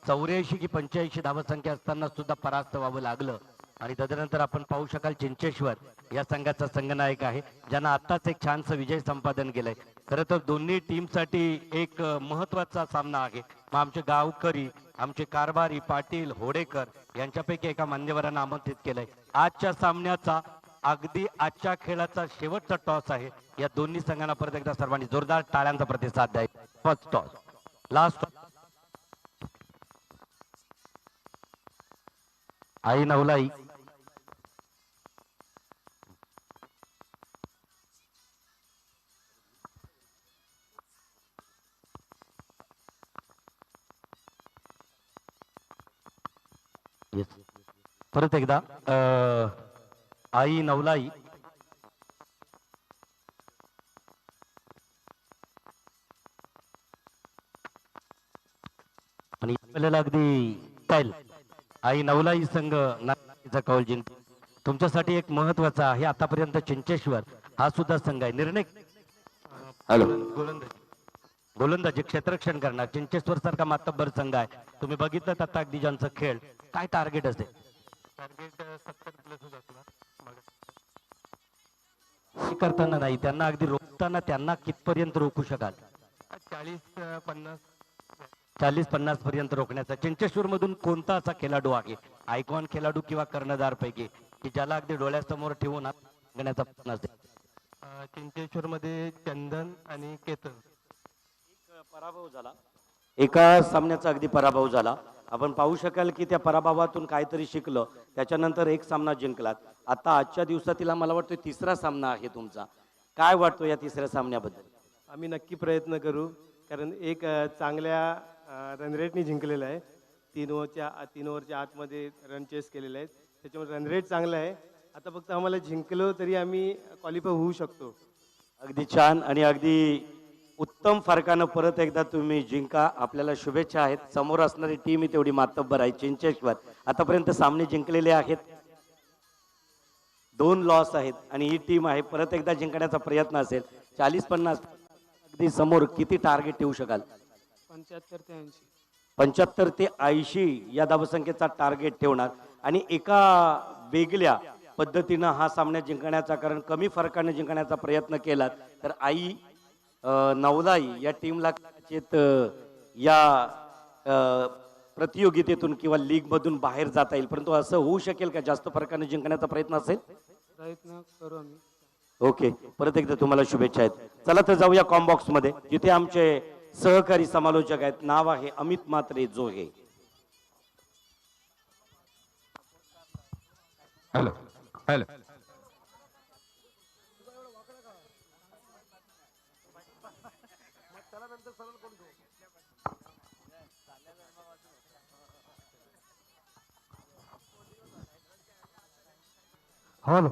84 की 85 धावसंख्या असताना सुद्धा परास्त व्हावं लागलं. आणि तदनंतर आपण पाहू शकाल चिंचेश्वर या संघाचा संघनायक आहे ज्यांना आत्ताच एक छानसा विजय संपादन केलंय. खरं तर दोन्ही टीमसाठी एक महत्वाचा सामना आहे. मग आमचे गावकरी, आमचे कारभारी पाटील होडेकर यांच्यापैकी एका मान्यवरांना आमंत्रित केलंय. आजच्या सामन्याचा अगदी आजच्या खेळाचा शेवटचा टॉस आहे. या दोन्ही संघांना परत एकदा सर्वांनी जोरदार टाळ्यांचा प्रतिसाद द्यायचा. फर्स्ट टॉस, लास्ट आई नवलाई परत एकदा आई नवलाई आणि आपल्याला अगदी स्टाईल आई नवलाई संघ नाचा कौल जिंक. तुमच्यासाठी एक महत्वाचा आहे. आतापर्यंत चिंचेश्वर हा सुद्धा संघ आहे निर्णय हॅलो, गोलंदाजी क्षेत्ररक्षण करणार चिंचेश्वर सारखा मातब्बर संघ आहे. तुम्ही बघितलं आता अगदी ज्यांचं खेळ काय टार्गेट असते. टार्गेट 70+ करताना नाही, त्यांना अगदी रोखताना त्यांना कितपर्यंत रोखू शकाल. 40-50 पर्यंत रोखण्याचा. चिंचेश्वर मधून कोणता असा खेळाडू आहे आयकॉन खेळाडू किंवा कर्णधार पैकी की ज्याला अगदी डोळ्यासमोर ठेवून घेण्याचा प्रयत्न असेल. चिंचेश्वर मध्ये चंदन आणि केतन. पराभव झाला, एका सामन्याचा अगदी पराभव झाला. आपण पाहू शकाल की त्या पराभवातून काहीतरी शिकलं, त्याच्यानंतर एक सामना जिंकलात. आता आजच्या दिवसातील मला वाटतं तिसरा सामना आहे तुमचा. काय वाटतो या तिसऱ्या सामन्याबद्दल? आम्ही नक्की प्रयत्न करू, कारण एक चांगल्या रन रेटनी जिंकलेलं आहे. 3 ओव्हरच्या आतमध्ये रन चेस केलेले आहेत, त्याच्यामुळे रन रेट चांगला आहे. आता फक्त आम्हाला जिंकलो तरी आम्ही क्वालिफाय होऊ शकतो. अगदी छान आणि अगदी उत्तम फरकानं परत एकदा तुम्ही जिंका. आपल्याला शुभेच्छा आहेत. समोर असणारी टीम ही तेवढी मातब्बर आहे. चिंचेश्वर आतापर्यंत सामने जिंकलेले आहेत, 2 लॉस आहेत आणि ही टीम आहे परत एकदा जिंकण्याचा प्रयत्न असेल. 40-50 अगदी समोर किती टार्गेट ठेवू शकाल? 75 ते 80. 75 ते 80 या धावसंख्येचा टार्गेट ठेवणार आणि एका वेगळ्या पद्धतीनं हा सामना जिंकण्याचा, कारण कमी फरकाने जिंकण्याचा प्रयत्न केला तर आई नवलाई या टीमला कदाचित या प्रतियोगितेतून किंवा लीग मधून बाहेर जाता येईल, परंतु असं होऊ शकेल का? जास्त फरकाने जिंकण्याचा प्रयत्न असेल? प्रयत्न करू आम्ही. ओके, परत एकदा तुम्हाला शुभेच्छा आहेत. चला तर जाऊया कॉम्बॉक्स मध्ये, जिथे आमचे सहकारी समालोचक आहेत. नाव आहे अमित मात्रे जोगे. Hello hello. Hello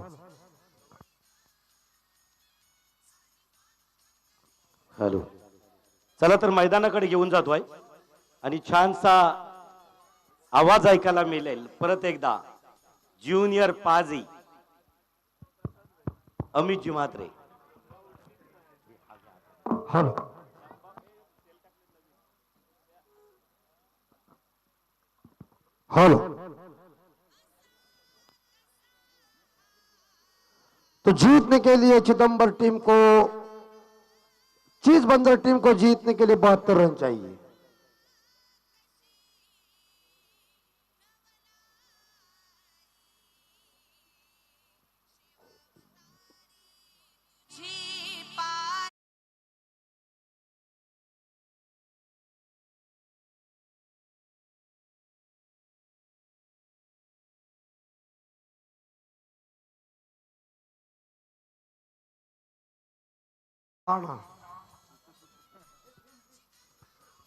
hello. चला तर मैदानाकडे घेऊन जातोय आणि छानसा आवाज ऐकायला मिळेल. परत एकदा ज्युनियर पाजी अमितजी म्हात्रे. हॅलो. हॅलो. तो जीतने के लिए चिदंबर टीम को, चीज बंदर टीम को जीतने के लिए 72 रन चाहिए.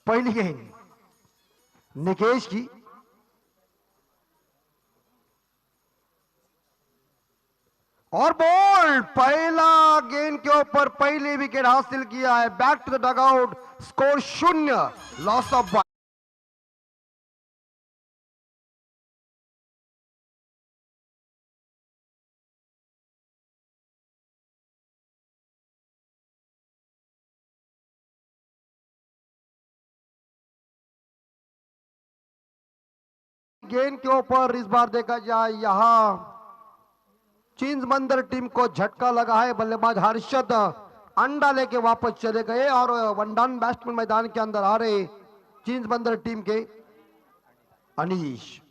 पहली गेंद निकेश की, और बॉल पहला गेंद के ऊपर पहली विकेट हासिल किया है. Back to the dugout. Score 0, loss of. गेंद के ऊपर इस बार देखा जाए यहां चिंज बंदर टीम को झटका लगा है. बल्लेबाज हर्षद अंडा लेके वापस चले गए और वन डाउन बैट्समैन मैदान के अंदर आ रहे चिंज बंदर टीम के अनीश.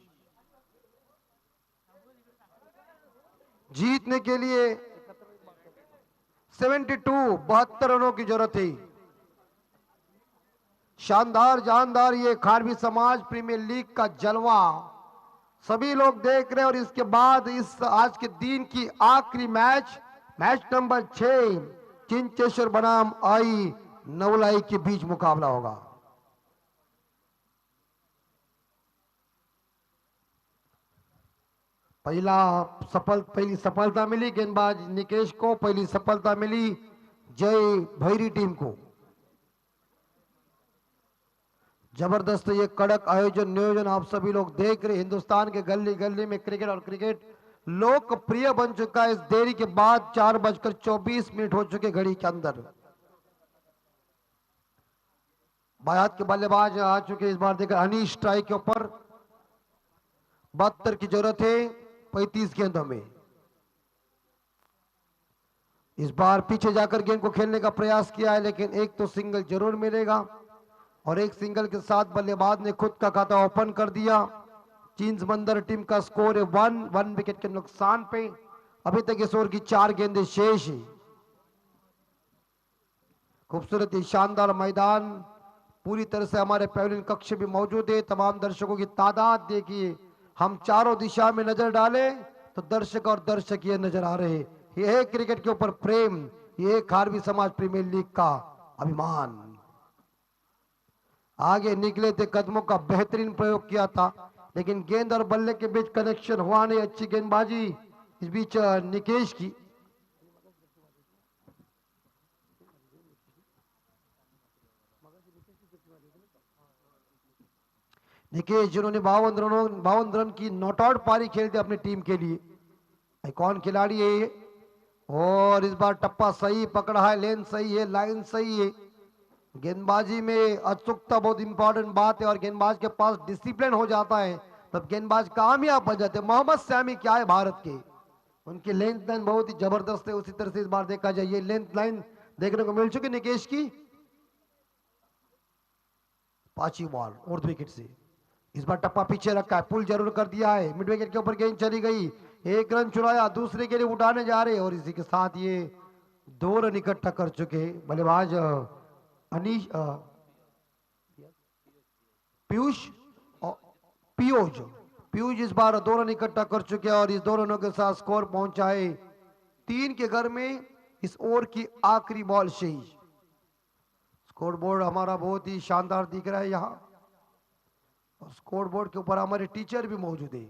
जीतने के लिए 72 रनों की जरूरत है. शानदार जानदार ये खारवी समाज प्रीमियर लीग का जलवा सभी लोग देख रहे हैं. और इसके बाद इस आज के दिन की आखिरी मैच नंबर 6 चिंचेश्वर बनाम आई नवलाई के बीच मुकाबला होगा. पहली सफलता मिली गेंदबाज निकेश को, पहली सफलता मिली जय भैरी टीम को. जबरदस्त ये कड़क आयोजन नियोजन आप सभी लोग देख रहे. हिंदुस्तान के गली गली में क्रिकेट और क्रिकेट लोकप्रिय बन चुका है. इस देरी के बाद 4:24 हो चुके घड़ी के अंदर. बायात के बल्लेबाज आ चुके. इस बार देखकर अनीश स्ट्राइक के ऊपर 72 की जरूरत है 35 गेंदों में. इस बार पीछे जाकर गेंद को खेलने का प्रयास किया है, लेकिन एक तो सिंगल जरूर मिलेगा और एक सिंगल के साथ बल्लेबाज ने खुद का खाता ओपन कर दिया. चिंज बंदर टीम का स्कोर है 1 विकेट के नुकसान पे. अभी तक इस ओवर की 4 गेंदें शेष है. खूबसूरत शानदार मैदान पूरी तरह से हमारे पैवेलियन कक्ष भी मौजूद है। तमाम दर्शकों की तादाद देखिए, हम चारों दिशा में नजर डालें तो दर्शक और दर्शक ये नजर आ रहे। ये है क्रिकेट के ऊपर प्रेम, ये है खारवी समाज प्रीमियर लीग का अभिमान। आगे निकले थे, कदमों का बेहतरीन प्रयोग किया था, लेकिन गेंद और बल्ले के बीच कनेक्शन हुआ नहीं। अच्छी गेंदबाजी इस बीच निकेश की। निकेश जिन्होंने 52 रन की नॉट आउट पारी खेली थी अपनी टीम के लिए। कौन खिलाड़ी है ये? और इस बार टप्पा सही पकड़ा है, लेन सही है, लाइन सही है। गेंदबाजी में अचूकता बहुत इंपॉर्टेंट बात है, और गेंदबाज के पास डिसिप्लिन हो जाता है तब गेंदबाज कामयाब बन जाते हैं। मोहम्मद शमी क्या है भारत के, उनकी लेंथ लाइन बहुत ही जबरदस्त है। उसी तरह से इस बार देखा जाए, ये लेंथ लाइन देखने को मिल चुकी निकेश की। 5 बॉल और विकेट से इस बार टप्पा पीछे रखा है, पुल जरूर कर दिया है। मिड विकेट के ऊपर गेंद चली गई, 1 रन चुराया, दूसरे के लिए उठाने जा रहे, और इसी के साथ ये 2 रन इकट्ठा कर चुके बल्लेबाज अनीश पीयूष इस बार 2 रन इकट्ठा कर चुके हैं, और इस 2 रनों के साथ स्कोर पहुंचा है 3 के घर में इस ओवर की आखिरी बॉल से ही। स्कोर बोर्ड हमारा बहुत ही शानदार दिख रहा है यहाँ, और स्कोर बोर्ड के ऊपर हमारे टीचर भी मौजूद है।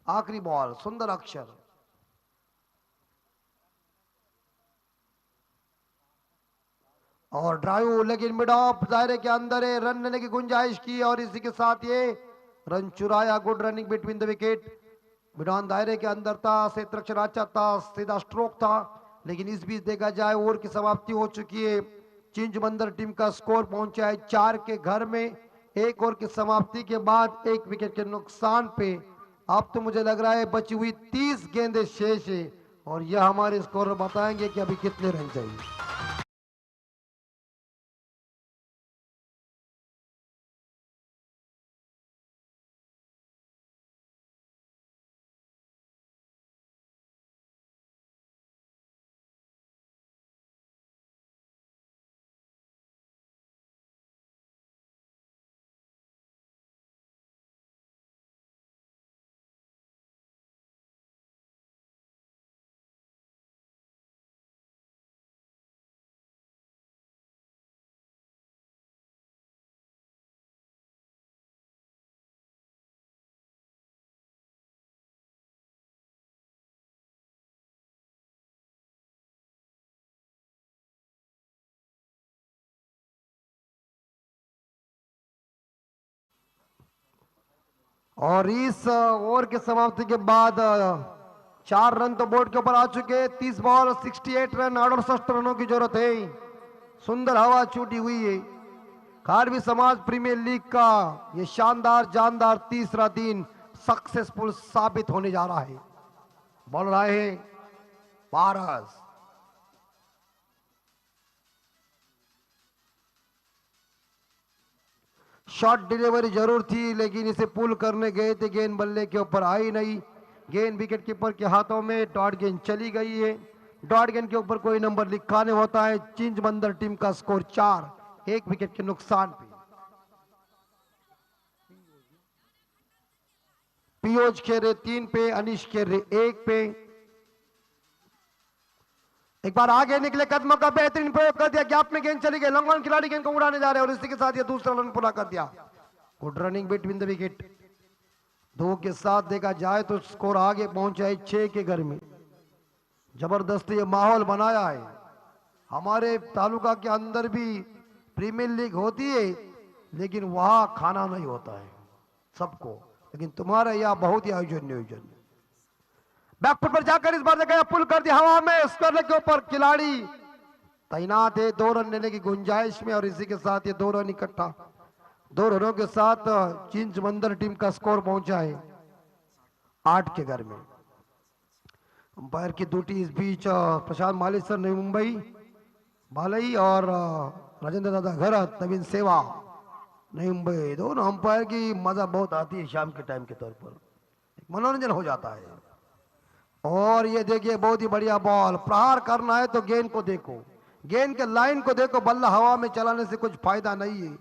आखिरी बॉल, सुंदर अक्षर, और ड्राइव लेकिन मिड ऑफ दायरे के अंदर है, रन लेने की गुंजाइश की, और इसी के साथ ये रन चुराया। Good running between the wicket, mid on दायरे के अंदर था, क्षेत्र रक्षण अच्छा था, सीधा स्ट्रोक था, लेकिन इस बीच देखा जाए ओवर की समाप्ति हो चुकी है। चिंज बंदर टीम का स्कोर पहुंचा है 4 के घर में। 1 ओवर की समाप्ति के बाद 1 विकेट के नुकसान पे अब तो मुझे लग रहा है बची हुई 30 गेंदें शेष है, और यह हमारे स्कोर बताएंगे कि अभी कितने रन चाहिए। और इस ओवर के समाप्ति के बाद 4 रन तो बोर्ड के ऊपर आ चुके। 30 बॉल 68 रन, 68 रनों की जरूरत है। सुंदर हवा छूटी हुई है। खारवी समाज प्रीमियर लीग का ये शानदार जानदार तीसरा दिन सक्सेसफुल साबित होने जा रहा है। बॉलर आए हैं पारस, शॉट डिलीवरी जरूर थी, लेकिन इसे पुल करने गए थे, गेंद बल्ले के ऊपर आई नहीं। गेंद विकेट कीपर के हाथों में, डॉट गेंद चली गई है। डॉट गेंद के ऊपर कोई नंबर लिखा नहीं होता है। चिंज बंदर टीम का स्कोर 4, 1 विकेट के नुकसान पे। पीयूष खेल रहे 3 पे, अनीश खेल रहे 1 पे। एक बार आगे निकले, कदमों का बेहतरीन प्रयोग कर दिया, गैप में गेंद चली गई, लॉन्ग ऑन खिलाड़ी गेंद को उड़ाने जा रहे हैं, और इसी के साथ ये दूसरा रन पूरा कर दिया। Good running between the wicket. 2 के साथ देखा जाए तो स्कोर आगे पहुंचा है 6 के घर में। जबरदस्त ये माहौल बनाया है। हमारे तालुका के अंदर भी प्रीमियर लीग होती है, लेकिन वहां खाना नहीं होता है सबको, लेकिन तुम्हारे यहाँ बहुत ही आयोजन बैकफुट पर जाकर इस बार देखा पुल कर दिया हवा में, स्क्वायर के ऊपर खिलाड़ी तैनात है 2 रन लेने की गुंजाइश में, और इसी के साथ ये 2 रन इकट्ठा। 2 रनों के साथ चिंच बंदर टीम का स्कोर पहुंचा है 8 के घर में। अंपायर की ड्यूटी इस बीच प्रशांत मालेसर नई मुंबई बालई और राजेंद्र दादा घरत नवीन सेवा नई मुंबई। दोनों अंपायर की मजा बहुत आती है शाम के टाइम के तौर पर, मनोरंजन हो जाता है। और ये देखिए बहुत ही बढ़िया बॉल, प्रहार करना है तो गेंद को देखो, गेंद के लाइन को देखो, बल्ला हवा में चलाने से कुछ फायदा नहीं है।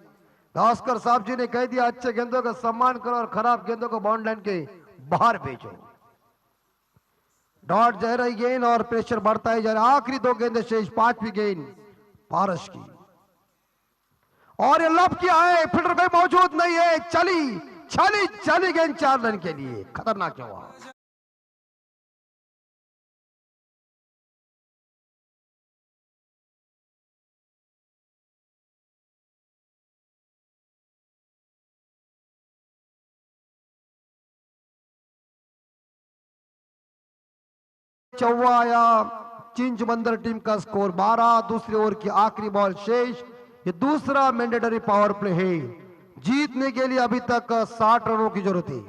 गावस्कर साहब जी ने कह दिया अच्छे गेंदों का सम्मान करो और खराब गेंदों को बाउंड लाइन के बाहर भेजो। डॉट जा रही गेंद और प्रेशर बढ़ता ही जा रहा है। आखिरी 2 गेंदें शेष, 5वीं गेंद पारस की और ये लब किया है, फील्डर कोई मौजूद नहीं है। चली गेंद 4 रन के लिए, खतरनाक जवाब। चौवा आया चिंच बंदर टीम का स्कोर 12। दूसरी ओवर की आखिरी बॉल शेष। ये दूसरा मैंडेटरी पावर प्ले है। जीतने के लिए अभी तक 60 रनों की जरूरत है।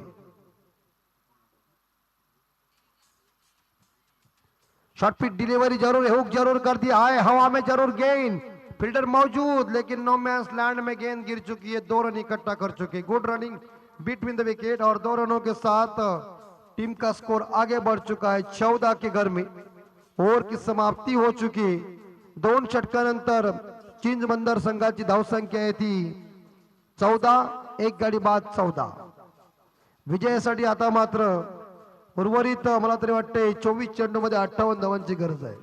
शॉर्ट पिच डिलीवरी जरूर है, हुक जरूर कर दिया है, हवा में जरूर गेंद, फील्डर मौजूद लेकिन नो मैंस लैंड में गेंद गिर चुकी है। 2 रन इकट्ठा कर चुके। Good running between the wicket और 2 रनों के साथ टीम का स्कोर आगे बढ़ चुका है 14 के घर में। ओव्हर की समाप्ती हो चुकी है। 2 षटकानंतर चिंच बंदर संघाची धावसंख्या आहे ती 14, 1 गाडी बाद 14। विजयासाठी आता मात्र उर्वरित मला तरी वाटते 24 चेंडू मध्ये 58 धावांची गरज है।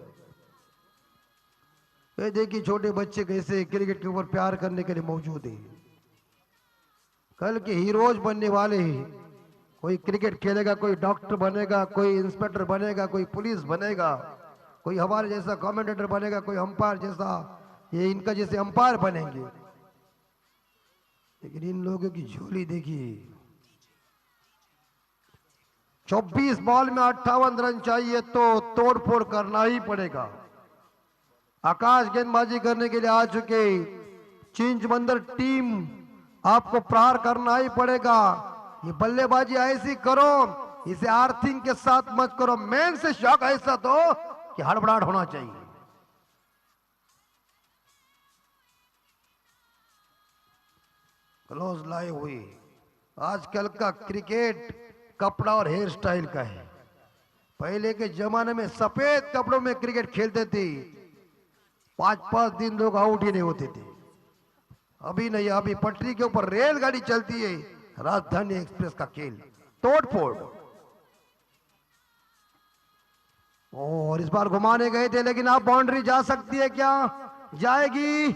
ये देखिए छोटे बच्चे कैसे क्रिकेट के ऊपर प्यार करने के लिए मौजूद है। कल के हीरोज बनने वाले हैं। कोई क्रिकेट खेलेगा, कोई डॉक्टर बनेगा, कोई इंस्पेक्टर बनेगा, कोई पुलिस बनेगा, कोई हमारे जैसा कमेंटेटर बनेगा, कोई अंपायर जैसा, ये इनका जैसे अंपायर बनेंगे। लेकिन इन लोगों की झोली देखिए। 24 बॉल में 58 रन चाहिए तो तोड़फोड़ करना ही पड़ेगा। आकाश गेंदबाजी करने के लिए आ चुके चिंच बंदर टीम, आपको प्रहार करना ही पड़ेगा। ये बल्लेबाजी ऐसी करो, इसे आर्थिंग के साथ मत करो। मेन से शॉट ऐसा दो कि हड़बड़ाहट होना चाहिए। क्लोज लाए हुए। आजकल का क्रिकेट कपड़ा और हेयर स्टाइल का है। पहले के जमाने में सफेद कपड़ों में क्रिकेट खेलते थे, 5-5 दिन लोग आउट ही नहीं होते थे। अभी नहीं, अभी पटरी के ऊपर रेलगाड़ी चलती है, राजधानी एक्सप्रेस का खेल, तोड़फोड़। और इस बार घुमाने गए थे लेकिन अब बाउंड्री जा सकती है क्या? जाएगी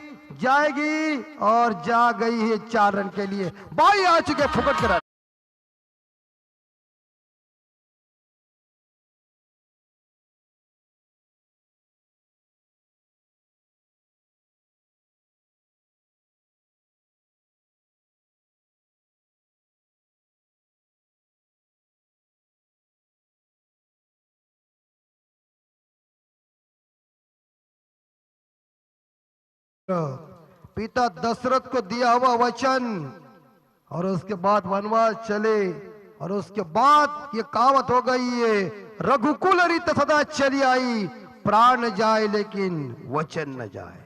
और जा गई है 4 रन के लिए। बाई आ चुके फुकट के रन। पिता दशरथ को दिया हुआ वचन और उसके बाद वनवास चले और उसके बाद ये कहावत हो गई है, रघुकुल रीत सदा चली आई, प्राण जाए लेकिन वचन न जाए।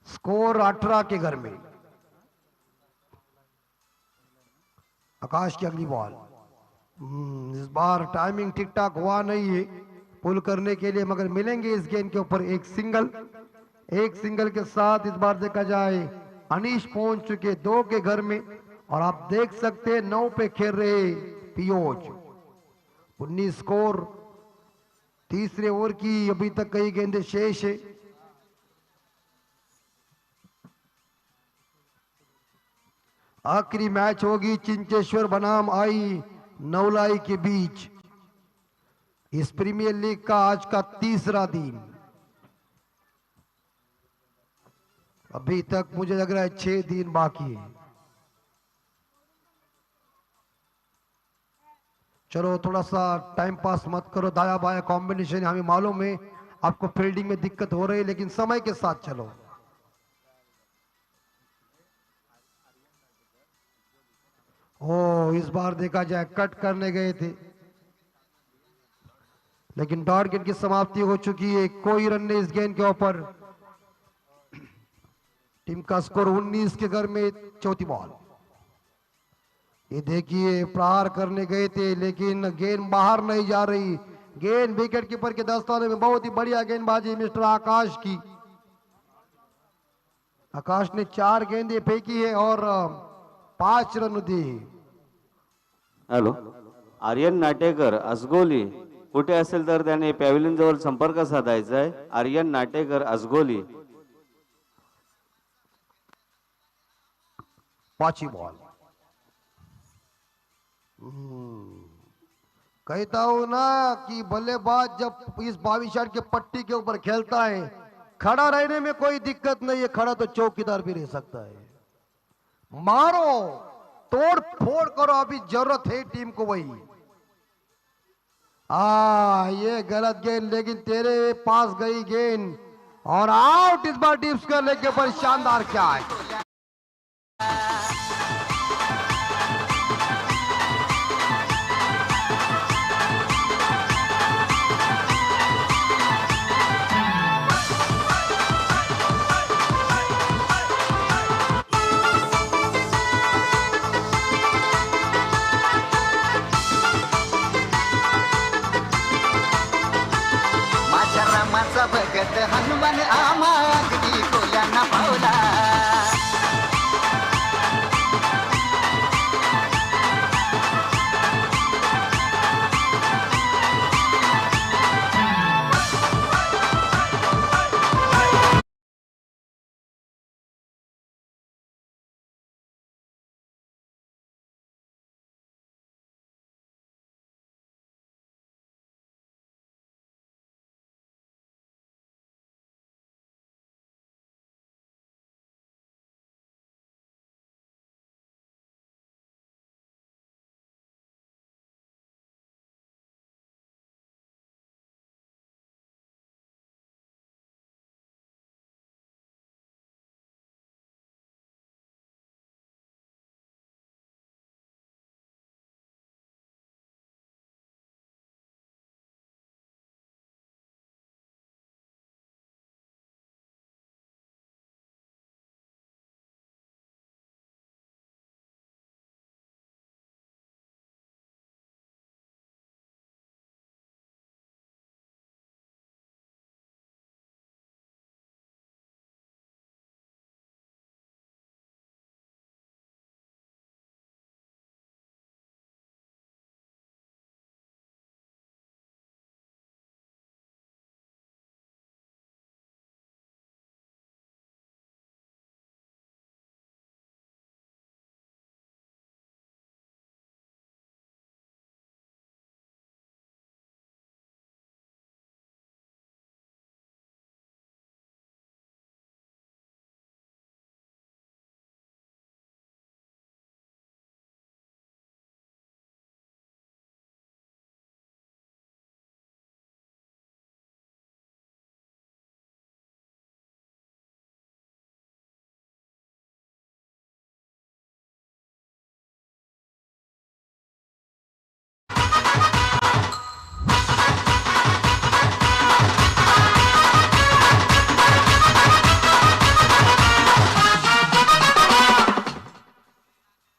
स्कोर 18 के घर में। आकाश की अगली बॉल। इस बार टाइमिंग ठीक ठाक हुआ नहीं है पुल करने के लिए, मगर मिलेंगे इस गेंद के ऊपर एक सिंगल के साथ। इस बार देखा जाए अनीश पहुंच चुके 2 के घर में और आप देख सकते हैं 9 पे खेल रहे पियोज। 19 स्कोर। तीसरे ओवर की अभी तक कई गेंदें शेष है। आखिरी मैच होगी चिंचेश्वर बनाम आई नवलाई के बीच। इस प्रीमियर लीग का आज का तीसरा दिन। अभी तक मुझे लग रहा है 6 दिन बाकी है। चलो थोड़ा सा टाइम पास मत करो, दाया बाया कॉम्बिनेशन, हमें मालूम है आपको फील्डिंग में दिक्कत हो रही है, लेकिन समय के साथ चलो। इस बार देखा जाए कट करने गए थे लेकिन डॉट गेंद की समाप्ति हो चुकी है। कोई रन नहीं इस गेंद के ऊपर। टीम का स्कोर 19 के घर में। चौथी बॉल। ये देखिए प्रहार करने गए थे लेकिन गेंद बाहर नहीं जा रही। गेंद विकेट कीपर के दस्ताने में, बहुत ही बढ़िया गेंदबाजी मिस्टर आकाश की। आकाश ने 4 गेंदें फेंकी है और 5 रन दिए। हॅलो, आर्यन नाटेकर असगोली कुठे असेल तर त्याने पॅव्हिलियन जवळ संपर्क साधायचा आहे. आर्यन नाटेकर असगोली. 5 बॉल। कहता हूं ना कि बल्लेबाज जब इस 22 यार्ड के पट्टी के ऊपर खेलता है, खड़ा रहने में कोई दिक्कत नहीं है, खड़ा तो चौकीदार भी रह सकता है। मारो, तोड़ फोड़ करो, अभी जरूरत है टीम को वही। ये गलत गेंद, लेकिन तेरे पास गई गेंद और आउट। इस बार टिप्स करने के ऊपर शानदार कैच। माझ्या रामाचा भगत हनुमान आम्हा अगदी कोल्यांना पावला.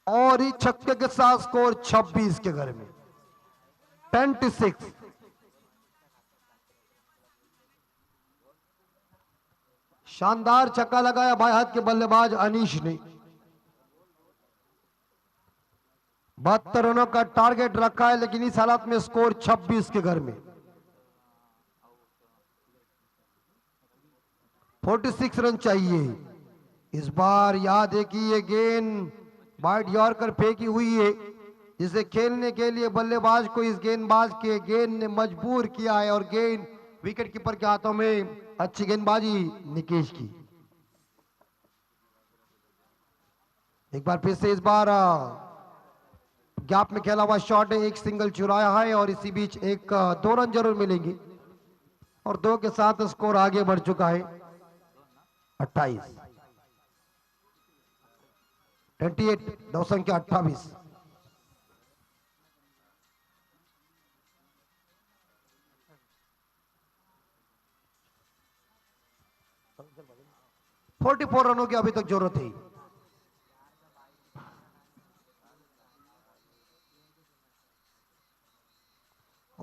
और ही छक्के के साथ स्कोर 26 के घर में 26। शानदार छक्का लगाया बाएं हाथ के बल्लेबाज अनीश ने। 72 रनों का टारगेट रखा है, लेकिन इस हालात में स्कोर 26 के घर में। 46 रन चाहिए। इस बार याद है कि ये गेंद वाइड यॉर्कर फेंकी हुई है, जिसे खेलने के लिए बल्लेबाज को इस गेंदबाज के गेंद ने मजबूर किया है और गेंद विकेट कीपर के हाथों में। अच्छी गेंदबाजी निकेश की। एक बार फिर से इस बार गैप में खेला हुआ शॉट है, एक सिंगल चुराया है और इसी बीच 2 रन जरूर मिलेंगे और 2 के साथ स्कोर आगे बढ़ चुका है 28। 28 दो संख्या 28। फोर्टी 44 रनों की अभी तक जरूरत है।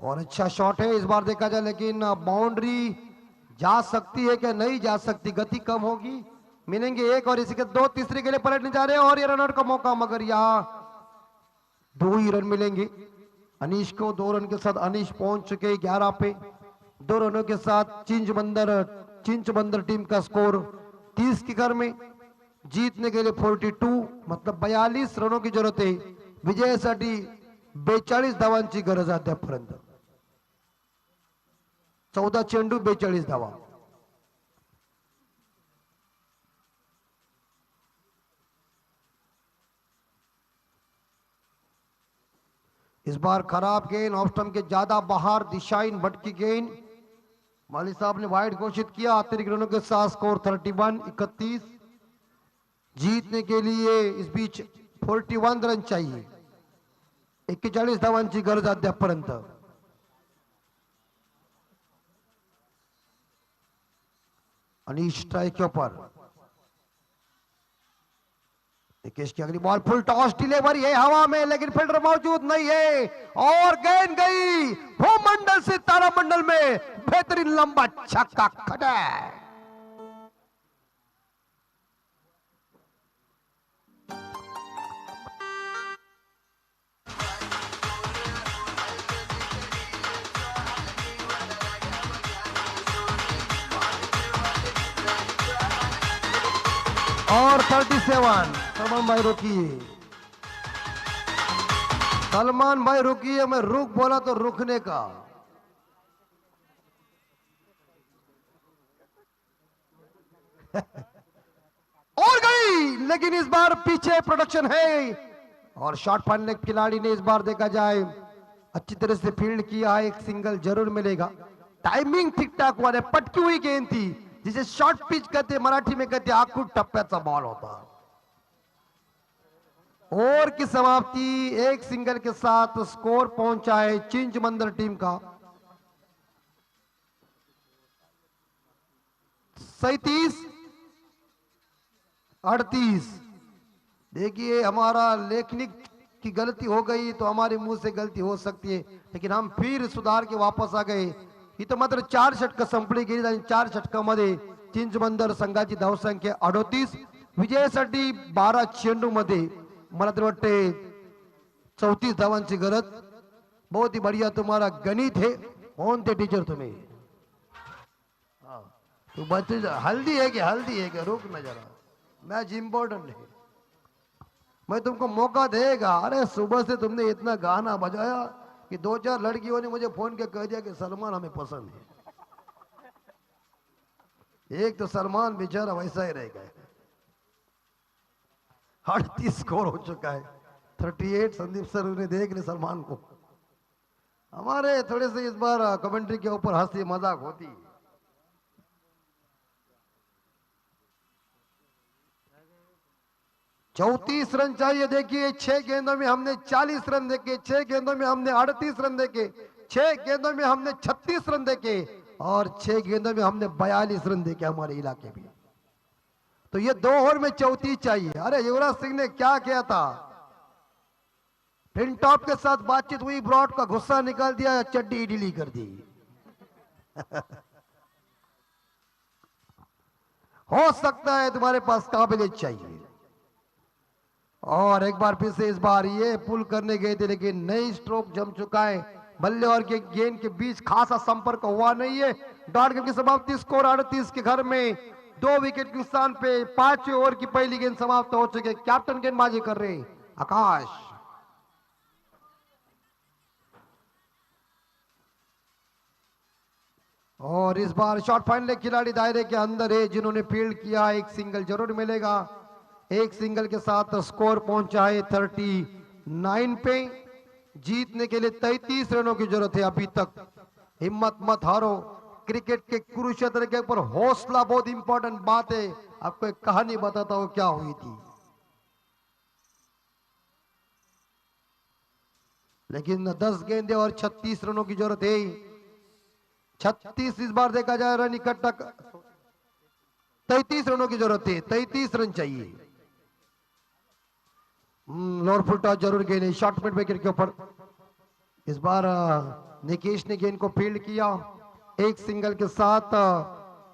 और अच्छा शॉट है, इस बार देखा जाए, लेकिन बाउंड्री जा सकती है क्या, नहीं जा सकती, गति कम होगी। मिलेंगे एक और इसी के दो, तीसरे के लिए पलटने जा रहे हैं और ये रन आउट का मौका, मगर यहाँ 2 ही रन मिलेंगे अनीश को। 2 रन के साथ अनीश पहुंच चुके 11 पे। 2 रनों के साथ चिंच बंदर टीम का स्कोर 30 के घर में। जीतने के लिए 42 मतलब 42 रनों की जरूरत आहे. विजयासाठी 42 धावांची गरज आहे अद्यापर्यंत. 14 चेंडू 42 धावा. इस बार खराब गेंद, ऑफ स्टंप के ज्यादा बाहर, दिशाहीन भटकी गेंद. माली साहब ने वाइड घोषित किया. अतिरिक्त रनों के साथ स्कोर 31-31. जीतने के लिए इस बीच 41 रन चाहिए. 41 धावांची गरज अद्यापर्यंत. अनीश स्ट्राइक के ऊपर. निकेश की अगली बॉल, फुल टॉस डिलीवरी है हवा में, लेकिन फील्डर मौजूद नहीं है और गेंद गई भूमंडल से तारामंडल में. बेहतरीन लंबा छक्का खड़ा. और 37. सलमान भाई रुकिए, सलमान भाई रुकिए. मैं रुक बोला तो रुकने का. और गई, लेकिन इस बार पीछे प्रोडक्शन है और शॉट पाने खिलाड़ी ने इस बार देखा जाए अच्छी तरह से फील्ड किया. एक सिंगल जरूर मिलेगा. टाइमिंग ठीक ठाक हुआ है. पटकी हुई गेंद थी जिसे शॉर्ट पिच कहते, मराठी में कहते आखूड टप्प्याचा बॉल होता. ओवर की समाप्ति एक सिंगल के साथ. स्कोर पहुंचा है चिंच बंदर टीम का 37-38. देखिए हमारा लेखनिक की गलती हो गई तो हमारे मुंह से गलती हो सकती है, लेकिन हम फिर सुधार के वापस आ गए. इथं मात्र 4 षटकं संपली गेली आणि 4 षटकांमध्ये चिंच बंदर संघाची धावसंख्या 38. विजयासाठी 12 चेंडू मध्ये मला तर वाटते 34 धावांची गरज. बहुत ही बढ़िया तुम्हारा गणित है. कौन थे टीचर तुम्हें? तो बच्चे हल्दी है कि रुक न जरा, मैच इंपॉर्टेंट है. मैं तुमको मौका देगा. अरे सुबह से तुमने इतना गाना बजाया कि 2-4 लड़कियों ने मुझे फोन के कह दिया कि सलमान हमें पसंद है. एक तो सलमान बेचारा वैसा ही रह गया. 38 स्कोर हो चुका है. 38. संदीप सर ने देख ले सलमान को. हमारे थोड़े से इस बार कमेंट्री के ऊपर हंसी मजाक होती है. चौतीस रन चाहिए. देखिए 6 गेंदों में हमने 40 रन देखे, 6 गेंदों में हमने 38 रन देखे, 6 गेंदों में हमने 36 रन देखे और 6 गेंदों में हमने 42 रन देखे हमारे इलाके में. तो ये 2 ओवर में 34 चाहिए. अरे युवराज सिंह ने क्या किया था, पिन टॉप के साथ बातचीत हुई, ब्रॉड का गुस्सा निकाल दिया, चड्डी ढीली कर दी. हो सकता है तुम्हारे पास काबिलियत चाहिए. और एक बार फिर से इस बार ये पुल करने गए थे, लेकिन नई स्ट्रोक जम चुका है. बल्ले और के गेंद के बीच खासा संपर्क हुआ नहीं है. डॉट गेम की समाप्ति, स्कोर 38 के घर में. 2 विकेट के स्थान पे 5वें ओवर की पहली गेंद समाप्त हो चुकी है. कैप्टन गेंदबाजी कर रहे आकाश. और इस बार शॉट फाइनल खिलाड़ी दायरे के अंदर है जिन्होंने फील्ड किया. एक सिंगल जरूर मिलेगा. एक सिंगल के साथ स्कोर पहुंचा है 39 पे. जीतने के लिए 33 रनों की जरूरत है अभी तक. हिम्मत मत हारो. क्रिकेट के कुरुक्षेत्र के ऊपर हौसला बहुत इंपॉर्टेंट बात है. आपको एक कहानी बताता हूं क्या हुई थी. लेकिन 10 गेंदे और 36 रनों की जरूरत है. 36 इस बार देखा जाए रन इकट्ठा. 33 रनों की जरूरत है. 33 रन चाहिए. लोअर फुल टॉस जरूर गेंद. शॉर्ट मिड विकेट के ऊपर इस बार निकेश ने गेंद को फील्ड किया, एक सिंगल के साथ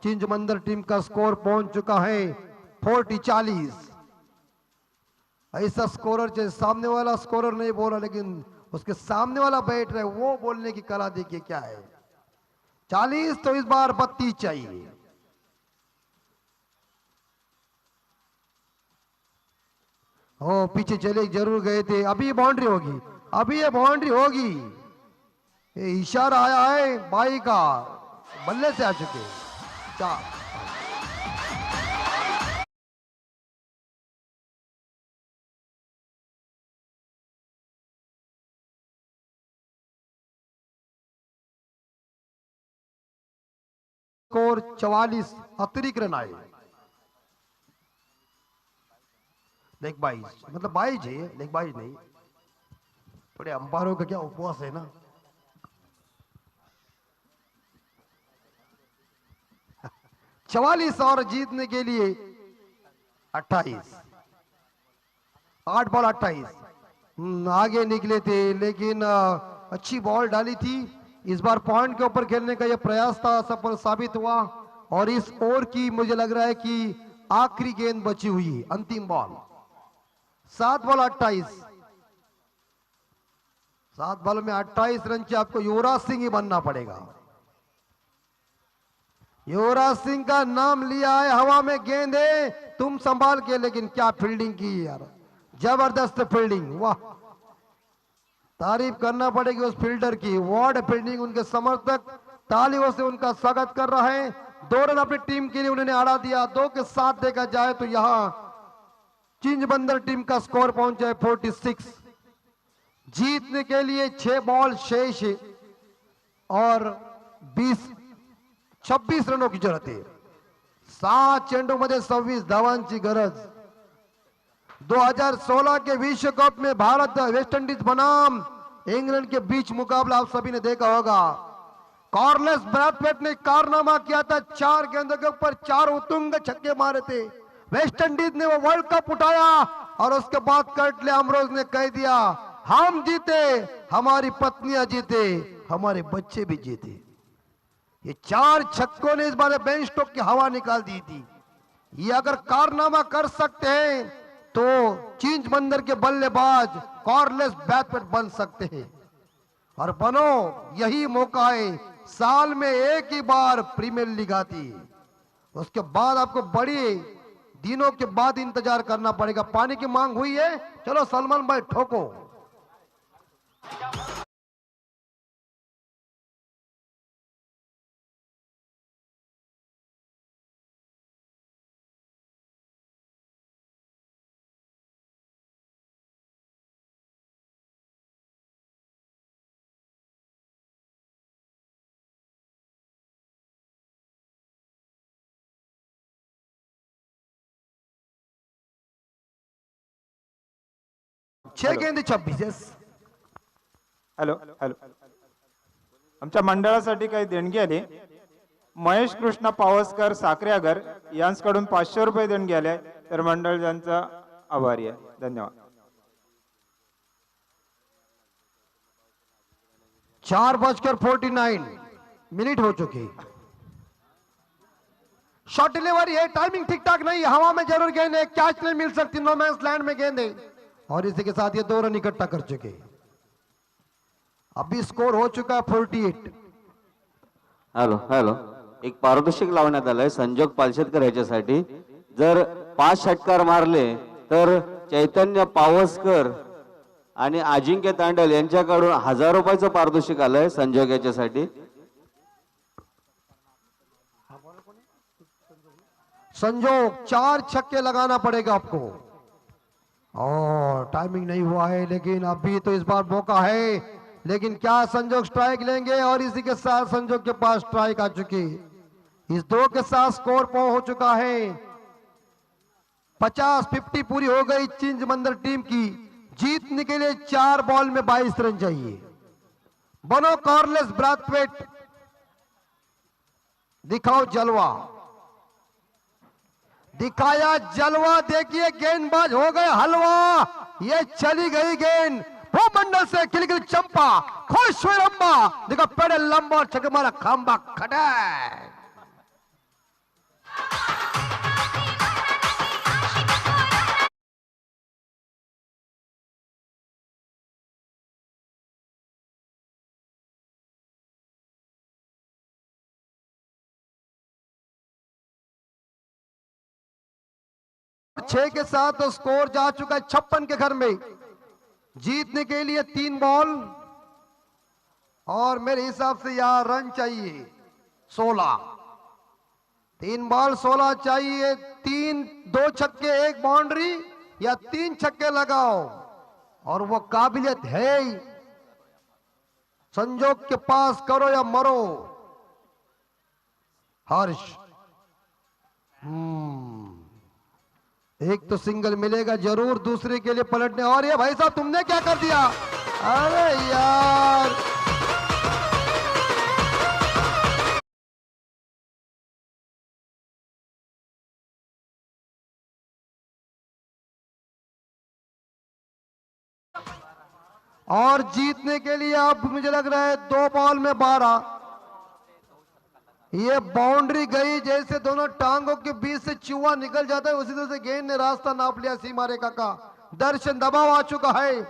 चिंजमंदर टीम का स्कोर पहुंच चुका है 40-40। ऐसा स्कोरर जो सामने वाला स्कोरर नहीं बोला, लेकिन उसके सामने वाला बैठ रहे वो बोलने की कला देखिए क्या है। 40 तो इस बार 32 चाहिए। ओ पीछे चले जरूर गए थे, अभी बाउंड्री होगी, अभी ये बाउंड्री होगी। ये इशारा आया है बाई का, बल्ले से आ चुके। चार स्कोर 44, अतिरिक्त रन आए। लेग बाइज मतलब बाइज है, लेग बाइज नहीं। थोड़े अंपायरों का क्या उपवास है ना। चवालीस और जीतने के लिए 28, 8 बॉल 28। आगे निकले थे लेकिन अच्छी बॉल डाली थी। इस बार पॉइंट के ऊपर खेलने का यह प्रयास था, सफल साबित हुआ। और इस ओवर की मुझे लग रहा है कि आखिरी गेंद बची हुई है, अंतिम बॉल। 7 बॉल 28, 7 बॉल में 28 रन चाहिए। आपको युवराज सिंह ही बनना पड़ेगा। युवराज सिंह का नाम लिया है, हवा में गेंद है, तुम संभाल के। लेकिन क्या फील्डिंग की यार, जबरदस्त फील्डिंग, वाह। तारीफ करना पड़ेगी उस फील्डर की, वार्ड फील्डिंग। उनके समर्थक तालियों से उनका स्वागत कर रहे हैं। 2 रन अपनी टीम के लिए उन्होंने आड़ा दिया। 2 के साथ देखा जाए तो यहां चिंजबंदर टीम का स्कोर पहुंचा है 46। जीतने के लिए 6 बॉल शेष है और 26 रनों की जरूरत है। 7 चेंडूमध्ये 26 धावांची गरज। 2016 के विश्व कप में भारत वेस्ट इंडीज बनाम इंग्लैंड के बीच मुकाबला आप सभी ने देखा होगा। कार्लोस ब्रैथवेट ने कारनामा किया था, 4 गेंदों के ऊपर 4 उतुंग छक्के मारे थे। वेस्ट इंडीज ने वो वर्ल्ड कप उठाया और उसके बाद कर्टले अमरोज ने कह दिया, हम जीते, हमारी पत्नियां जीते, हमारे बच्चे भी जीते। ये 4 छक्कों ने इस बार बेन स्टोक की हवा निकाल दी थी। ये अगर कारनामा कर सकते हैं तो चिंजमंदर के बल्लेबाज कार्लोस ब्रैथवेट बन सकते हैं। और बनो, यही मौका है। साल में एक ही बार प्रीमियर लीग आती है, उसके बाद आपको बड़ी दिनों के बाद इंतजार करना पड़ेगा। पानी की मांग हुई है, चलो सलमान भाई ठोको। छह गेंद 26। हॅलो हॅलो आमच्या मंडळासाठी काही देणगी आली। महेश कृष्ण पावसकर साखरेगर यांच्याकडून 500 रुपये देणगी आले, तर मंडळ यांचा आभारी आहे। धन्यवाद। 4:49 हो चुके। शॉर्ट डिलीवरी है, टाइमिंग ठीक ठाक नहीं, हवा में जरूर गेंद है, कैच नहीं मिल सकती, नो मैंस लैंड में गेंद है। और इसी के साथ ये 2 रन इकट्ठा कर चुके। अभी स्कोर हो चुका है 48। हॅलो हॅलो एक पारितोषिक लावण्यात आलंय संजोग पालशेतकर याच्यासाठी। जर 5 षटकार मारले तर चैतन्य पावसकर आणि अजिंक्य तांडल यांच्याकडून 1000 रुपयाचं पारितोषिक आलंय संजोग याच्यासाठी। संजोग 4 छक्के लगाना पड़ेगा आपको। और टाइमिंग नहीं हुआ है, लेकिन अभी तो इस बार मौका है। लेकिन क्या संजोग स्ट्राइक लेंगे? और इसी के साथ संजोग के पास स्ट्राइक आ चुकी। इस 2 के साथ स्कोर हो चुका है 50 पूरी हो गई चिंजमंदर टीम की। जीतने के लिए 4 बॉल में 22 रन चाहिए। बनो कार्लोस ब्रैथवेट, दिखाओ जलवा, दिखाया जलवा। देखिए गेंदबाज हो गए हलवा, ये चली गई गेंद। वो मंडल से खिल खिल चंपा खुश हुए रंबा देखो पेड़े लंबा और छक्के मारा खंबा खड़ा छह के साथ तो स्कोर जा चुका है 56 के घर में। जीतने के लिए 3 बॉल और मेरे हिसाब से यहां रन चाहिए 16। 3 बॉल 16 चाहिए। 2 छक्के 1 बाउंड्री या 3 छक्के लगाओ और वो काबिलियत है ही। संजोग के पास करो या मरो। हर्ष एक तो सिंगल मिलेगा जरूर दूसरे के लिए पलटने। और ये भाई साहब तुमने क्या कर दिया? अरे यार और जीतने के लिए अब मुझे लग रहा है 2 बॉल में 12। ये बाउंड्री गई जैसे दोनों टांगों के बीच से चूहा निकल जाता है उसी तरह से गेंद ने रास्ता नाप लिया सीमा रेखा का। दर्शन दबाव आ चुका है।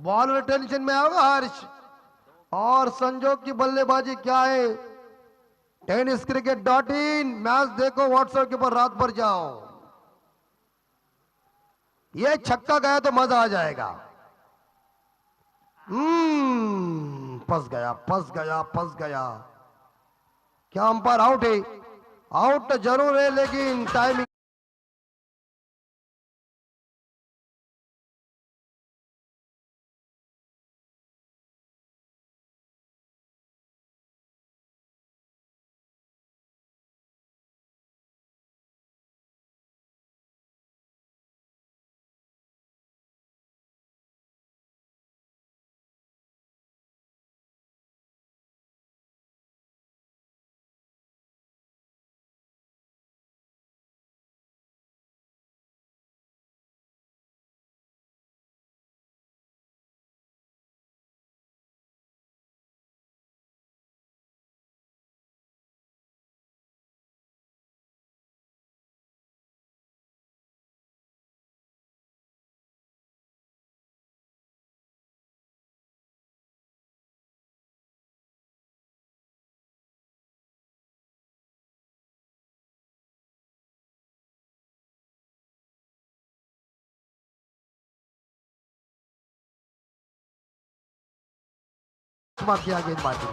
बॉलर टेंशन में आएगा हर्ष। और संजोग की बल्लेबाजी क्या है? tenniscricket.in मैच देखो व्हाट्सएप के ऊपर रात भर जाओ। ये छक्का गया तो मजा आ जाएगा। फंस गया फंस गया फंस गया। क्या अंपायर आउट है? आउट तो जरूर है लेकिन टाइमिंग किया गेंदबाजी।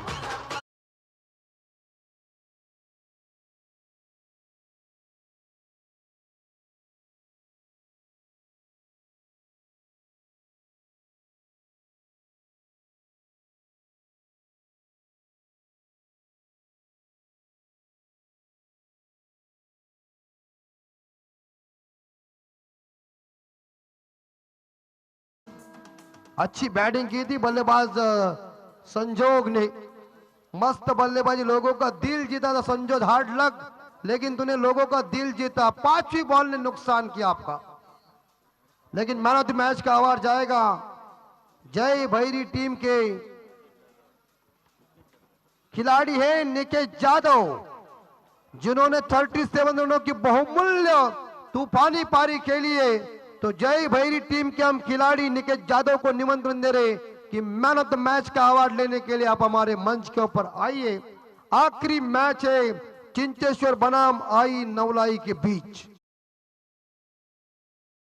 अच्छी बैटिंग की थी बल्लेबाज संजोग ने। मस्त बल्लेबाजी, लोगों का दिल जीता था संजोग। हार्ड लक, लेकिन तूने लोगों का दिल जीता। 5वीं बॉल ने नुकसान किया आपका, लेकिन मैन ऑफ द मैच का अवार्ड जाएगा जय भैरी टीम के खिलाड़ी है निकेश यादव, जिन्होंने 37 रनों की बहुमूल्य तूफानी पारी खेली है। तो जय भैरी टीम के हम खिलाड़ी निकेश यादव को निमंत्रण दे रहे कि मैन ऑफ द मैच का अवार्ड लेने के लिए आप हमारे मंच के ऊपर आइए। आखिरी मैच है चिंचेश्वर बनाम आई नवलाई के बीच।